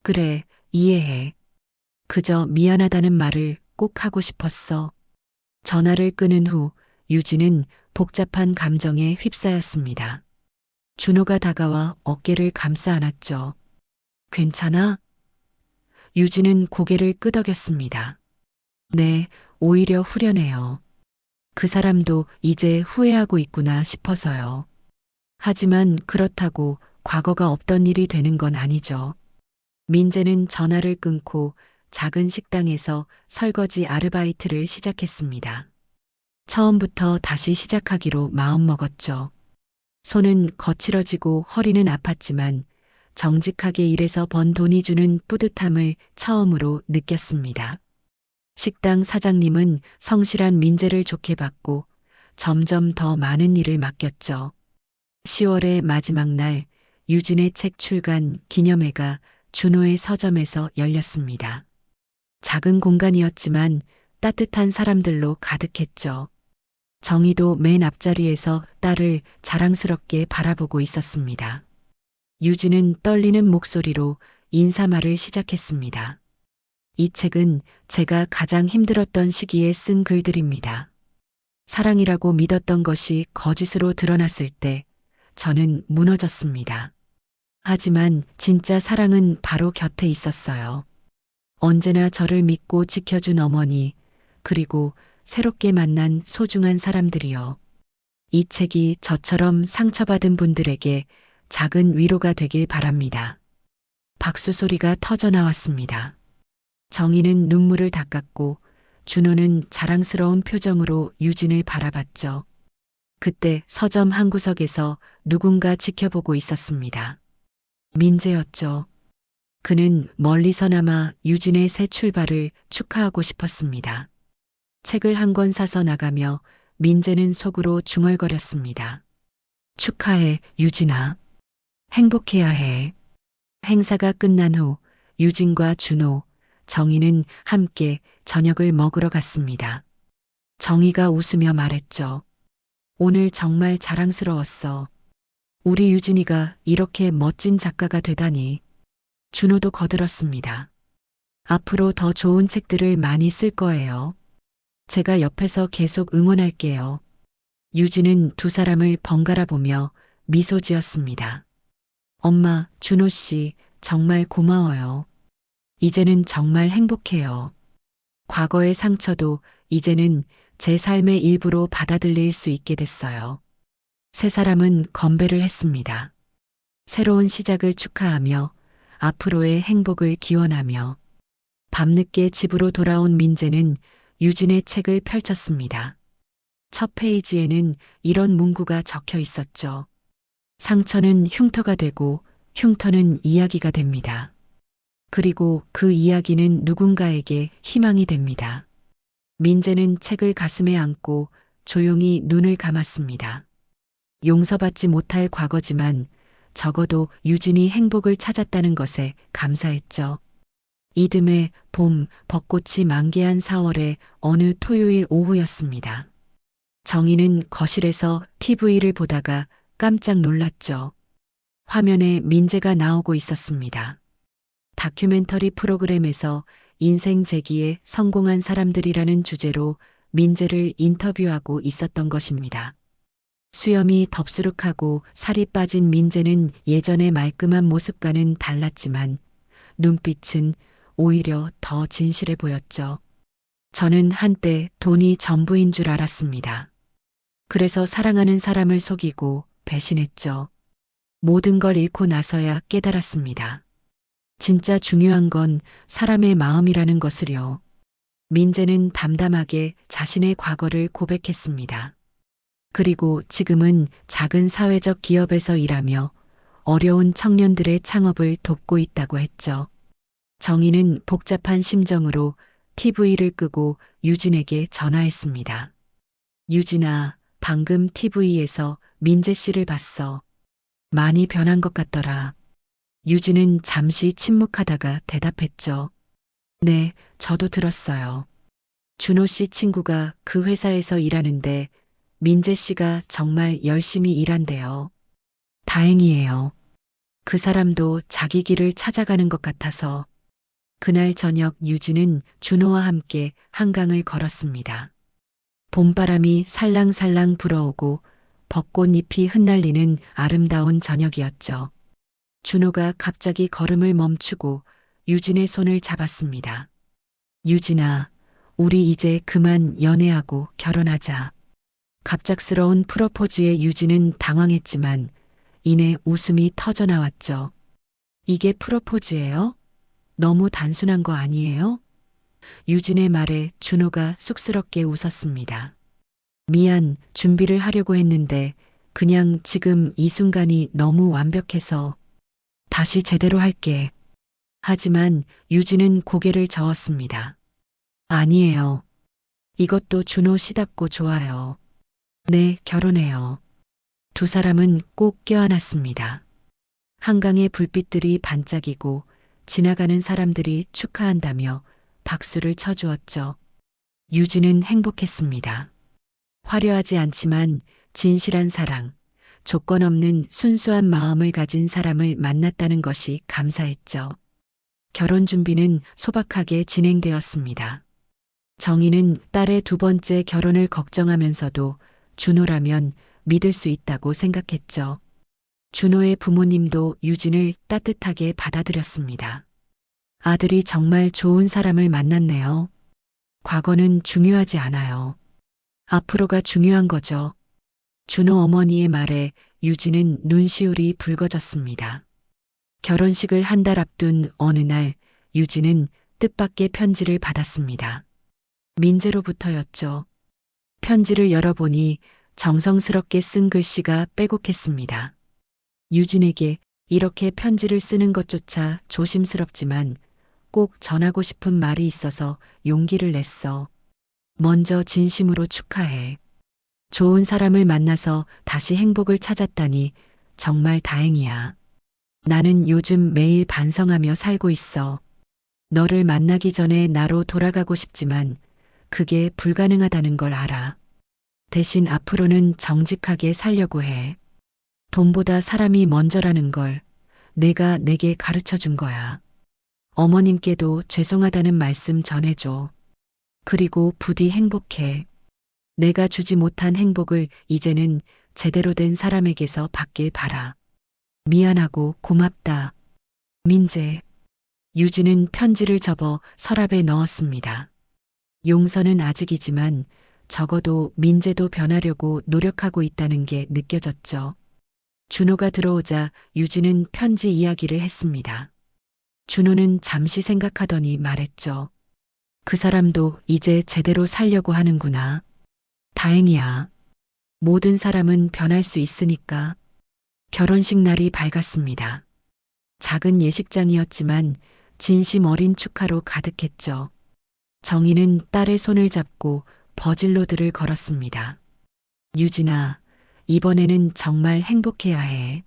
그래, 이해해. 그저 미안하다는 말을 꼭 하고 싶었어. 전화를 끊은 후 유진은 복잡한 감정에 휩싸였습니다. 준호가 다가와 어깨를 감싸 안았죠. 괜찮아? 유진은 고개를 끄덕였습니다. 네, 오히려 후련해요. 그 사람도 이제 후회하고 있구나 싶어서요. 하지만 그렇다고 과거가 없던 일이 되는 건 아니죠. 민재는 전화를 끊고 작은 식당에서 설거지 아르바이트를 시작했습니다. 처음부터 다시 시작하기로 마음먹었죠. 손은 거칠어지고 허리는 아팠지만 정직하게 일해서 번 돈이 주는 뿌듯함을 처음으로 느꼈습니다. 식당 사장님은 성실한 민재를 좋게 봤고 점점 더 많은 일을 맡겼죠. 10월의 마지막 날 유진의 책 출간 기념회가 준호의 서점에서 열렸습니다. 작은 공간이었지만 따뜻한 사람들로 가득했죠. 정희도 맨 앞자리에서 딸을 자랑스럽게 바라보고 있었습니다. 유진은 떨리는 목소리로 인사말을 시작했습니다. 이 책은 제가 가장 힘들었던 시기에 쓴 글들입니다. 사랑이라고 믿었던 것이 거짓으로 드러났을 때 저는 무너졌습니다. 하지만 진짜 사랑은 바로 곁에 있었어요. 언제나 저를 믿고 지켜준 어머니, 그리고 새롭게 만난 소중한 사람들이요. 이 책이 저처럼 상처받은 분들에게 작은 위로가 되길 바랍니다. 박수 소리가 터져 나왔습니다. 정희는 눈물을 닦았고 준호는 자랑스러운 표정으로 유진을 바라봤죠. 그때 서점 한 구석에서 누군가 지켜보고 있었습니다. 민재였죠. 그는 멀리서나마 유진의 새 출발을 축하하고 싶었습니다. 책을 한 권 사서 나가며 민재는 속으로 중얼거렸습니다. 축하해, 유진아. 행복해야 해. 행사가 끝난 후 유진과 준호, 정희는 함께 저녁을 먹으러 갔습니다. 정희가 웃으며 말했죠. 오늘 정말 자랑스러웠어. 우리 유진이가 이렇게 멋진 작가가 되다니. 준호도 거들었습니다. 앞으로 더 좋은 책들을 많이 쓸 거예요. 제가 옆에서 계속 응원할게요. 유진은 두 사람을 번갈아 보며 미소 지었습니다. 엄마, 준호 씨, 정말 고마워요. 이제는 정말 행복해요. 과거의 상처도 이제는 제 삶의 일부로 받아들일 수 있게 됐어요. 세 사람은 건배를 했습니다. 새로운 시작을 축하하며 앞으로의 행복을 기원하며 밤늦게 집으로 돌아온 민재는 유진의 책을 펼쳤습니다. 첫 페이지에는 이런 문구가 적혀 있었죠. 상처는 흉터가 되고 흉터는 이야기가 됩니다. 그리고 그 이야기는 누군가에게 희망이 됩니다. 민재는 책을 가슴에 안고 조용히 눈을 감았습니다. 용서받지 못할 과거지만 적어도 유진이 행복을 찾았다는 것에 감사했죠. 이듬해 봄, 벚꽃이 만개한 4월의 어느 토요일 오후였습니다. 정희는 거실에서 TV를 보다가 깜짝 놀랐죠. 화면에 민재가 나오고 있었습니다. 다큐멘터리 프로그램에서 인생 재기에 성공한 사람들이라는 주제로 민재를 인터뷰하고 있었던 것입니다. 수염이 덥수룩하고 살이 빠진 민재는 예전의 말끔한 모습과는 달랐지만 눈빛은 오히려 더 진실해 보였죠. 저는 한때 돈이 전부인 줄 알았습니다. 그래서 사랑하는 사람을 속이고 배신했죠. 모든 걸 잃고 나서야 깨달았습니다. 진짜 중요한 건 사람의 마음이라는 것을요. 민재는 담담하게 자신의 과거를 고백했습니다. 그리고 지금은 작은 사회적 기업에서 일하며 어려운 청년들의 창업을 돕고 있다고 했죠. 정희는 복잡한 심정으로 TV를 끄고 유진에게 전화했습니다. 유진아, 방금 TV에서 민재 씨를 봤어. 많이 변한 것 같더라. 유진은 잠시 침묵하다가 대답했죠. 네, 저도 들었어요. 준호 씨 친구가 그 회사에서 일하는데 민재 씨가 정말 열심히 일한대요. 다행이에요. 그 사람도 자기 길을 찾아가는 것 같아서. 그날 저녁 유진은 준호와 함께 한강을 걸었습니다. 봄바람이 살랑살랑 불어오고 벚꽃잎이 흩날리는 아름다운 저녁이었죠. 준호가 갑자기 걸음을 멈추고 유진의 손을 잡았습니다. 유진아, 우리 이제 그만 연애하고 결혼하자. 갑작스러운 프로포즈에 유진은 당황했지만 이내 웃음이 터져 나왔죠. 이게 프로포즈예요? 너무 단순한 거 아니에요? 유진의 말에 준호가 쑥스럽게 웃었습니다. 미안, 준비를 하려고 했는데 그냥 지금 이 순간이 너무 완벽해서 다시 제대로 할게. 하지만 유진은 고개를 저었습니다. 아니에요. 이것도 준호 씨답고 좋아요. 네, 결혼해요. 두 사람은 꼭 껴안았습니다. 한강의 불빛들이 반짝이고 지나가는 사람들이 축하한다며 박수를 쳐주었죠. 유진은 행복했습니다. 화려하지 않지만 진실한 사랑, 조건 없는 순수한 마음을 가진 사람을 만났다는 것이 감사했죠. 결혼 준비는 소박하게 진행되었습니다. 정희는 딸의 두 번째 결혼을 걱정하면서도 준호라면 믿을 수 있다고 생각했죠. 준호의 부모님도 유진을 따뜻하게 받아들였습니다. 아들이 정말 좋은 사람을 만났네요. 과거는 중요하지 않아요. 앞으로가 중요한 거죠. 준호 어머니의 말에 유진은 눈시울이 붉어졌습니다. 결혼식을 한 달 앞둔 어느 날 유진은 뜻밖의 편지를 받았습니다. 민재로부터였죠. 편지를 열어보니 정성스럽게 쓴 글씨가 빼곡했습니다. 유진에게 이렇게 편지를 쓰는 것조차 조심스럽지만 꼭 전하고 싶은 말이 있어서 용기를 냈어. 먼저 진심으로 축하해. 좋은 사람을 만나서 다시 행복을 찾았다니 정말 다행이야. 나는 요즘 매일 반성하며 살고 있어. 너를 만나기 전에 나로 돌아가고 싶지만 그게 불가능하다는 걸 알아. 대신 앞으로는 정직하게 살려고 해. 돈보다 사람이 먼저라는 걸 내가 내게 가르쳐 준 거야. 어머님께도 죄송하다는 말씀 전해줘. 그리고 부디 행복해. 내가 주지 못한 행복을 이제는 제대로 된 사람에게서 받길 바라. 미안하고 고맙다. 민재. 유진은 편지를 접어 서랍에 넣었습니다. 용서는 아직이지만 적어도 민재도 변하려고 노력하고 있다는 게 느껴졌죠. 준호가 들어오자 유진은 편지 이야기를 했습니다. 준호는 잠시 생각하더니 말했죠. 그 사람도 이제 제대로 살려고 하는구나. 다행이야. 모든 사람은 변할 수 있으니까. 결혼식 날이 밝았습니다. 작은 예식장이었지만 진심 어린 축하로 가득했죠. 정희는 딸의 손을 잡고 버질로드를 걸었습니다. 유진아, 이번에는 정말 행복해야 해.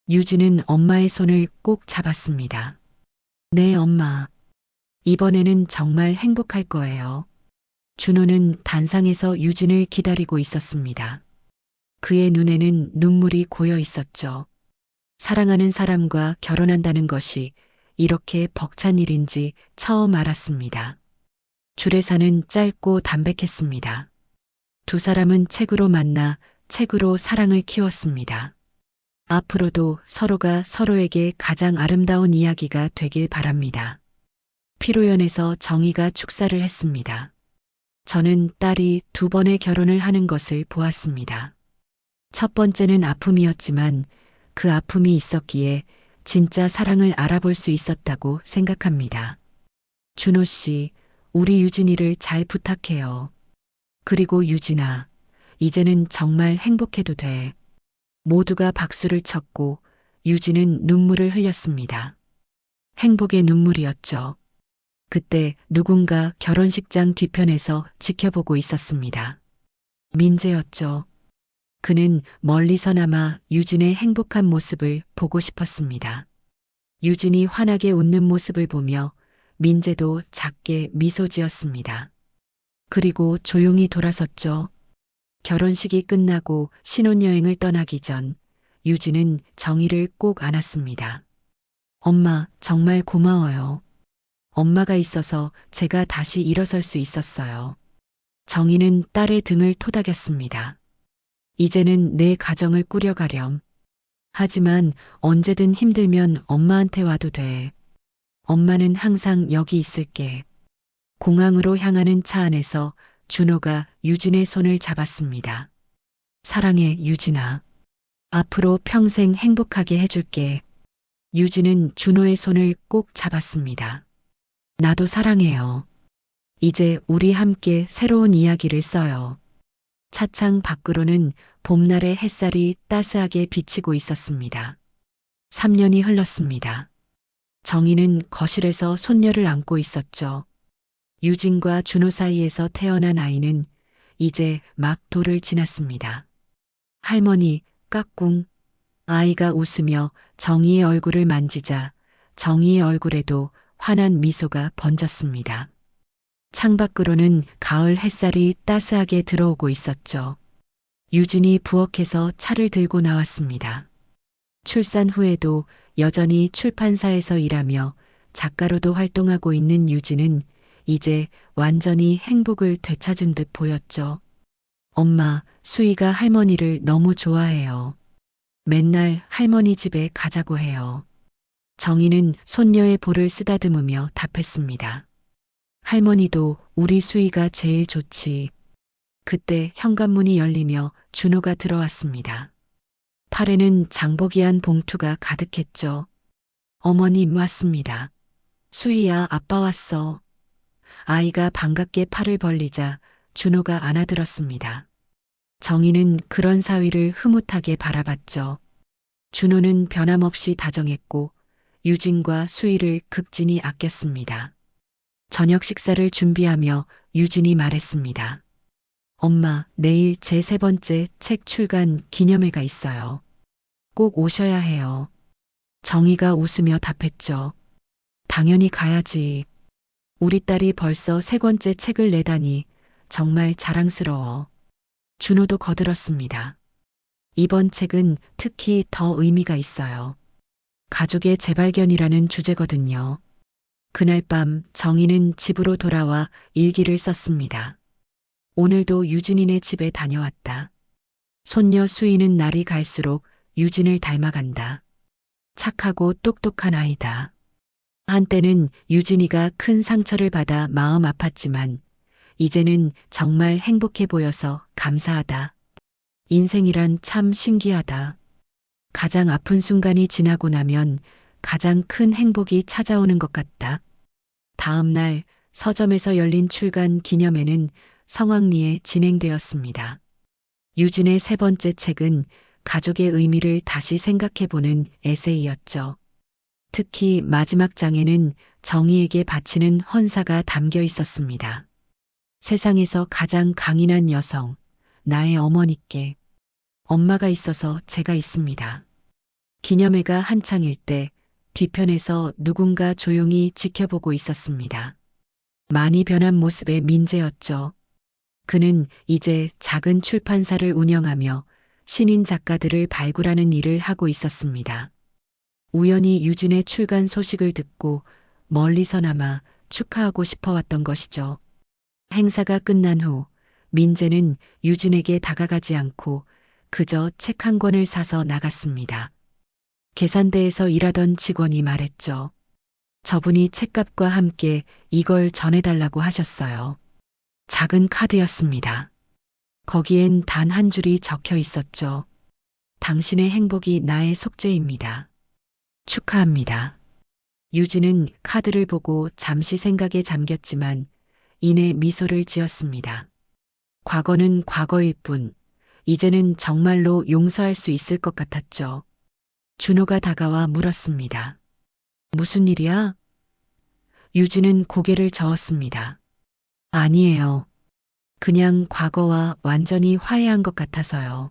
유진은 엄마의 손을 꼭 잡았습니다. 네, 엄마. 이번에는 정말 행복할 거예요. 준호는 단상에서 유진을 기다리고 있었습니다. 그의 눈에는 눈물이 고여 있었죠. 사랑하는 사람과 결혼한다는 것이 이렇게 벅찬 일인지 처음 알았습니다. 주례사는 짧고 담백했습니다. 두 사람은 책으로 만나 책으로 사랑을 키웠습니다. 앞으로도 서로가 서로에게 가장 아름다운 이야기가 되길 바랍니다. 피로연에서 정희가 축사를 했습니다. 저는 딸이 두 번의 결혼을 하는 것을 보았습니다. 첫 번째는 아픔이었지만 그 아픔이 있었기에 진짜 사랑을 알아볼 수 있었다고 생각합니다. 준호 씨, 우리 유진이를 잘 부탁해요. 그리고 유진아, 이제는 정말 행복해도 돼. 모두가 박수를 쳤고 유진은 눈물을 흘렸습니다. 행복의 눈물이었죠. 그때 누군가 결혼식장 뒤편에서 지켜보고 있었습니다. 민재였죠. 그는 멀리서나마 유진의 행복한 모습을 보고 싶었습니다. 유진이 환하게 웃는 모습을 보며 민재도 작게 미소 지었습니다. 그리고 조용히 돌아섰죠. 결혼식이 끝나고 신혼여행을 떠나기 전 유진은 정희를 꼭 안았습니다. 엄마, 정말 고마워요. 엄마가 있어서 제가 다시 일어설 수 있었어요. 정희는 딸의 등을 토닥였습니다. 이제는 내 가정을 꾸려가렴. 하지만 언제든 힘들면 엄마한테 와도 돼. 엄마는 항상 여기 있을게. 공항으로 향하는 차 안에서 준호가 유진의 손을 잡았습니다. 사랑해, 유진아. 앞으로 평생 행복하게 해줄게. 유진은 준호의 손을 꼭 잡았습니다. 나도 사랑해요. 이제 우리 함께 새로운 이야기를 써요. 차창 밖으로는 봄날의 햇살이 따스하게 비치고 있었습니다. 3년이 흘렀습니다. 정희는 거실에서 손녀를 안고 있었죠. 유진과 준호 사이에서 태어난 아이는 이제 막 돌을 지났습니다. 할머니, 까꿍. 아이가 웃으며 정희의 얼굴을 만지자 정희의 얼굴에도 환한 미소가 번졌습니다. 창밖으로는 가을 햇살이 따스하게 들어오고 있었죠. 유진이 부엌에서 차를 들고 나왔습니다. 출산 후에도 여전히 출판사에서 일하며 작가로도 활동하고 있는 유진은 이제 완전히 행복을 되찾은 듯 보였죠. 엄마, 수희가 할머니를 너무 좋아해요. 맨날 할머니 집에 가자고 해요. 정희는 손녀의 볼을 쓰다듬으며 답했습니다. 할머니도 우리 수희가 제일 좋지. 그때 현관문이 열리며 준호가 들어왔습니다. 팔에는 장보기한 봉투가 가득했죠. 어머님 왔습니다. 수희야, 아빠 왔어. 아이가 반갑게 팔을 벌리자 준호가 안아들었습니다. 정희는 그런 사위를 흐뭇하게 바라봤죠. 준호는 변함없이 다정했고 유진과 수희를 극진히 아꼈습니다. 저녁 식사를 준비하며 유진이 말했습니다. 엄마, 내일 제 3번째 책 출간 기념회가 있어요. 꼭 오셔야 해요. 정희가 웃으며 답했죠. 당연히 가야지. 우리 딸이 벌써 3권째 책을 내다니 정말 자랑스러워. 준호도 거들었습니다. 이번 책은 특히 더 의미가 있어요. 가족의 재발견이라는 주제거든요. 그날 밤 정희는 집으로 돌아와 일기를 썼습니다. 오늘도 유진이네 집에 다녀왔다. 손녀 수희는 날이 갈수록 유진을 닮아간다. 착하고 똑똑한 아이다. 한때는 유진이가 큰 상처를 받아 마음 아팠지만 이제는 정말 행복해 보여서 감사하다. 인생이란 참 신기하다. 가장 아픈 순간이 지나고 나면 가장 큰 행복이 찾아오는 것 같다. 다음 날 서점에서 열린 출간 기념회는 성황리에 진행되었습니다. 유진의 3번째 책은 가족의 의미를 다시 생각해보는 에세이였죠. 특히 마지막 장에는 정희에게 바치는 헌사가 담겨 있었습니다. 세상에서 가장 강인한 여성, 나의 어머니께 엄마가 있어서 제가 있습니다. 기념회가 한창일 때 뒤편에서 누군가 조용히 지켜보고 있었습니다. 많이 변한 모습의 민재였죠. 그는 이제 작은 출판사를 운영하며 신인 작가들을 발굴하는 일을 하고 있었습니다. 우연히 유진의 출간 소식을 듣고 멀리서나마 축하하고 싶어 왔던 것이죠. 행사가 끝난 후 민재는 유진에게 다가가지 않고 그저 책 한 권을 사서 나갔습니다. 계산대에서 일하던 직원이 말했죠. 저분이 책값과 함께 이걸 전해달라고 하셨어요. 작은 카드였습니다. 거기엔 단 한 줄이 적혀 있었죠. 당신의 행복이 나의 속죄입니다. 축하합니다. 유진은 카드를 보고 잠시 생각에 잠겼지만 이내 미소를 지었습니다. 과거는 과거일 뿐, 이제는 정말로 용서할 수 있을 것 같았죠. 준호가 다가와 물었습니다. 무슨 일이야? 유진은 고개를 저었습니다. 아니에요. 그냥 과거와 완전히 화해한 것 같아서요.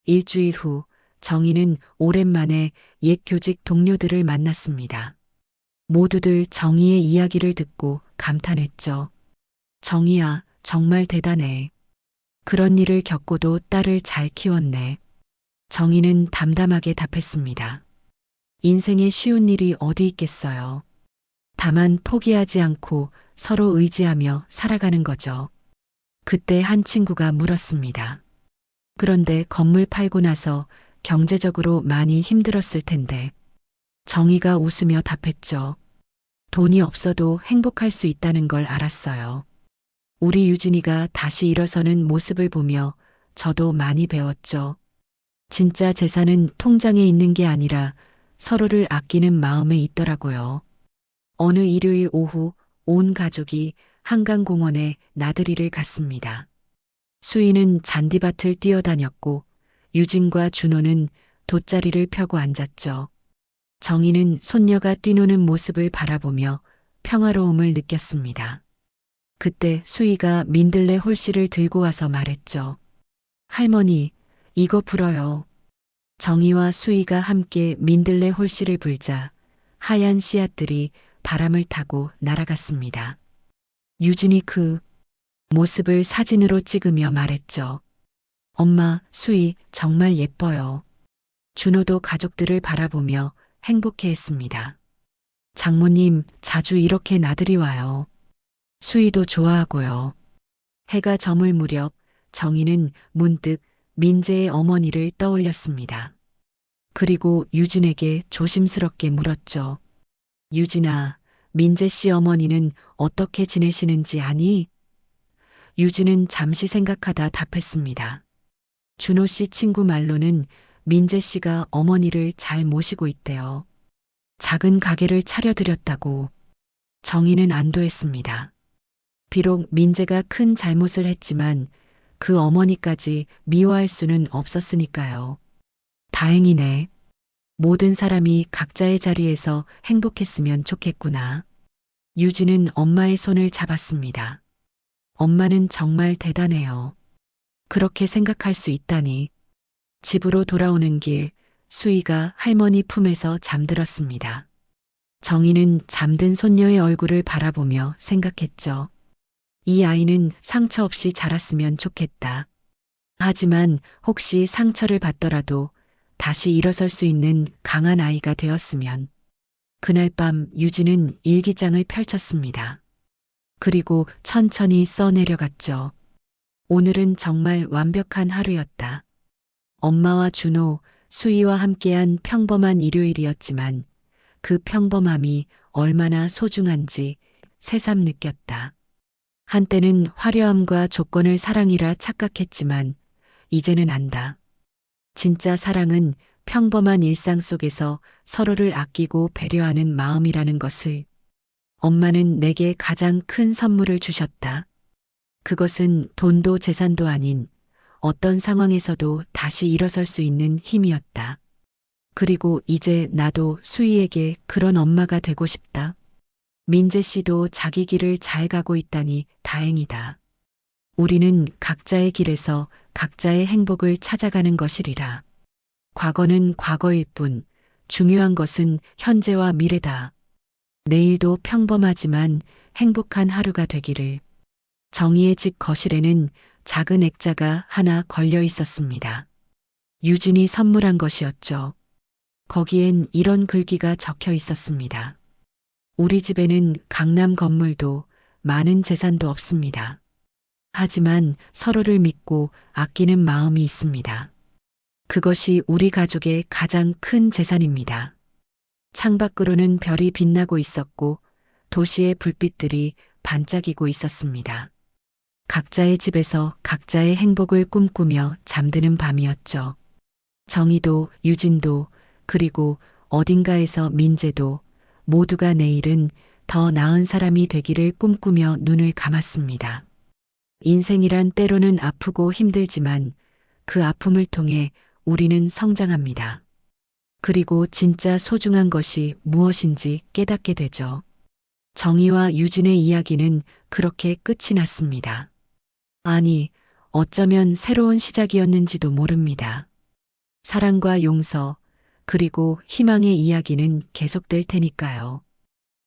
일주일 후 정희는 오랜만에 옛 교직 동료들을 만났습니다. 모두들 정희의 이야기를 듣고 감탄했죠. 정희야, 정말 대단해. 그런 일을 겪고도 딸을 잘 키웠네. 정희는 담담하게 답했습니다. 인생에 쉬운 일이 어디 있겠어요. 다만 포기하지 않고 서로 의지하며 살아가는 거죠. 그때 한 친구가 물었습니다. 그런데 건물 팔고 나서 경제적으로 많이 힘들었을 텐데. 정희가 웃으며 답했죠. 돈이 없어도 행복할 수 있다는 걸 알았어요. 우리 유진이가 다시 일어서는 모습을 보며 저도 많이 배웠죠. 진짜 재산은 통장에 있는 게 아니라 서로를 아끼는 마음에 있더라고요. 어느 일요일 오후 온 가족이 한강공원에 나들이를 갔습니다. 수희는 잔디밭을 뛰어다녔고 유진과 준호는 돗자리를 펴고 앉았죠. 정희는 손녀가 뛰노는 모습을 바라보며 평화로움을 느꼈습니다. 그때 수희가 민들레 홀씨를 들고 와서 말했죠. 할머니, 이거 불어요. 정희와 수희가 함께 민들레 홀씨를 불자 하얀 씨앗들이 바람을 타고 날아갔습니다. 유진이 그 모습을 사진으로 찍으며 말했죠. 엄마, 수희 정말 예뻐요. 준호도 가족들을 바라보며 행복해했습니다. 장모님, 자주 이렇게 나들이 와요. 수희도 좋아하고요. 해가 저물 무렵 정희는 문득 민재의 어머니를 떠올렸습니다. 그리고 유진에게 조심스럽게 물었죠. 유진아, 민재 씨 어머니는 어떻게 지내시는지 아니? 유진은 잠시 생각하다 답했습니다. 준호 씨 친구 말로는 민재 씨가 어머니를 잘 모시고 있대요. 작은 가게를 차려드렸다고. 정희는 안도했습니다. 비록 민재가 큰 잘못을 했지만 그 어머니까지 미워할 수는 없었으니까요. 다행이네. 모든 사람이 각자의 자리에서 행복했으면 좋겠구나. 유진은 엄마의 손을 잡았습니다. 엄마는 정말 대단해요. 그렇게 생각할 수 있다니. 집으로 돌아오는 길, 수희가 할머니 품에서 잠들었습니다. 정희는 잠든 손녀의 얼굴을 바라보며 생각했죠. 이 아이는 상처 없이 자랐으면 좋겠다. 하지만 혹시 상처를 받더라도 다시 일어설 수 있는 강한 아이가 되었으면. 그날 밤 유진은 일기장을 펼쳤습니다. 그리고 천천히 써내려갔죠. 오늘은 정말 완벽한 하루였다. 엄마와 준호, 수희와 함께한 평범한 일요일이었지만 그 평범함이 얼마나 소중한지 새삼 느꼈다. 한때는 화려함과 조건을 사랑이라 착각했지만 이제는 안다. 진짜 사랑은 평범한 일상 속에서 서로를 아끼고 배려하는 마음이라는 것을. 엄마는 내게 가장 큰 선물을 주셨다. 그것은 돈도 재산도 아닌 어떤 상황에서도 다시 일어설 수 있는 힘이었다. 그리고 이제 나도 수희에게 그런 엄마가 되고 싶다. 민재 씨도 자기 길을 잘 가고 있다니 다행이다. 우리는 각자의 길에서 각자의 행복을 찾아가는 것이리라. 과거는 과거일 뿐 중요한 것은 현재와 미래다. 내일도 평범하지만 행복한 하루가 되기를. 정희의 집 거실에는 작은 액자가 하나 걸려 있었습니다. 유진이 선물한 것이었죠. 거기엔 이런 글귀가 적혀 있었습니다. 우리 집에는 강남 건물도 많은 재산도 없습니다. 하지만 서로를 믿고 아끼는 마음이 있습니다. 그것이 우리 가족의 가장 큰 재산입니다. 창밖으로는 별이 빛나고 있었고 도시의 불빛들이 반짝이고 있었습니다. 각자의 집에서 각자의 행복을 꿈꾸며 잠드는 밤이었죠. 정희도 유진도 그리고 어딘가에서 민재도 모두가 내일은 더 나은 사람이 되기를 꿈꾸며 눈을 감았습니다. 인생이란 때로는 아프고 힘들지만 그 아픔을 통해 우리는 성장합니다. 그리고 진짜 소중한 것이 무엇인지 깨닫게 되죠. 정희와 유진의 이야기는 그렇게 끝이 났습니다. 아니, 어쩌면 새로운 시작이었는지도 모릅니다. 사랑과 용서, 그리고 희망의 이야기는 계속될 테니까요.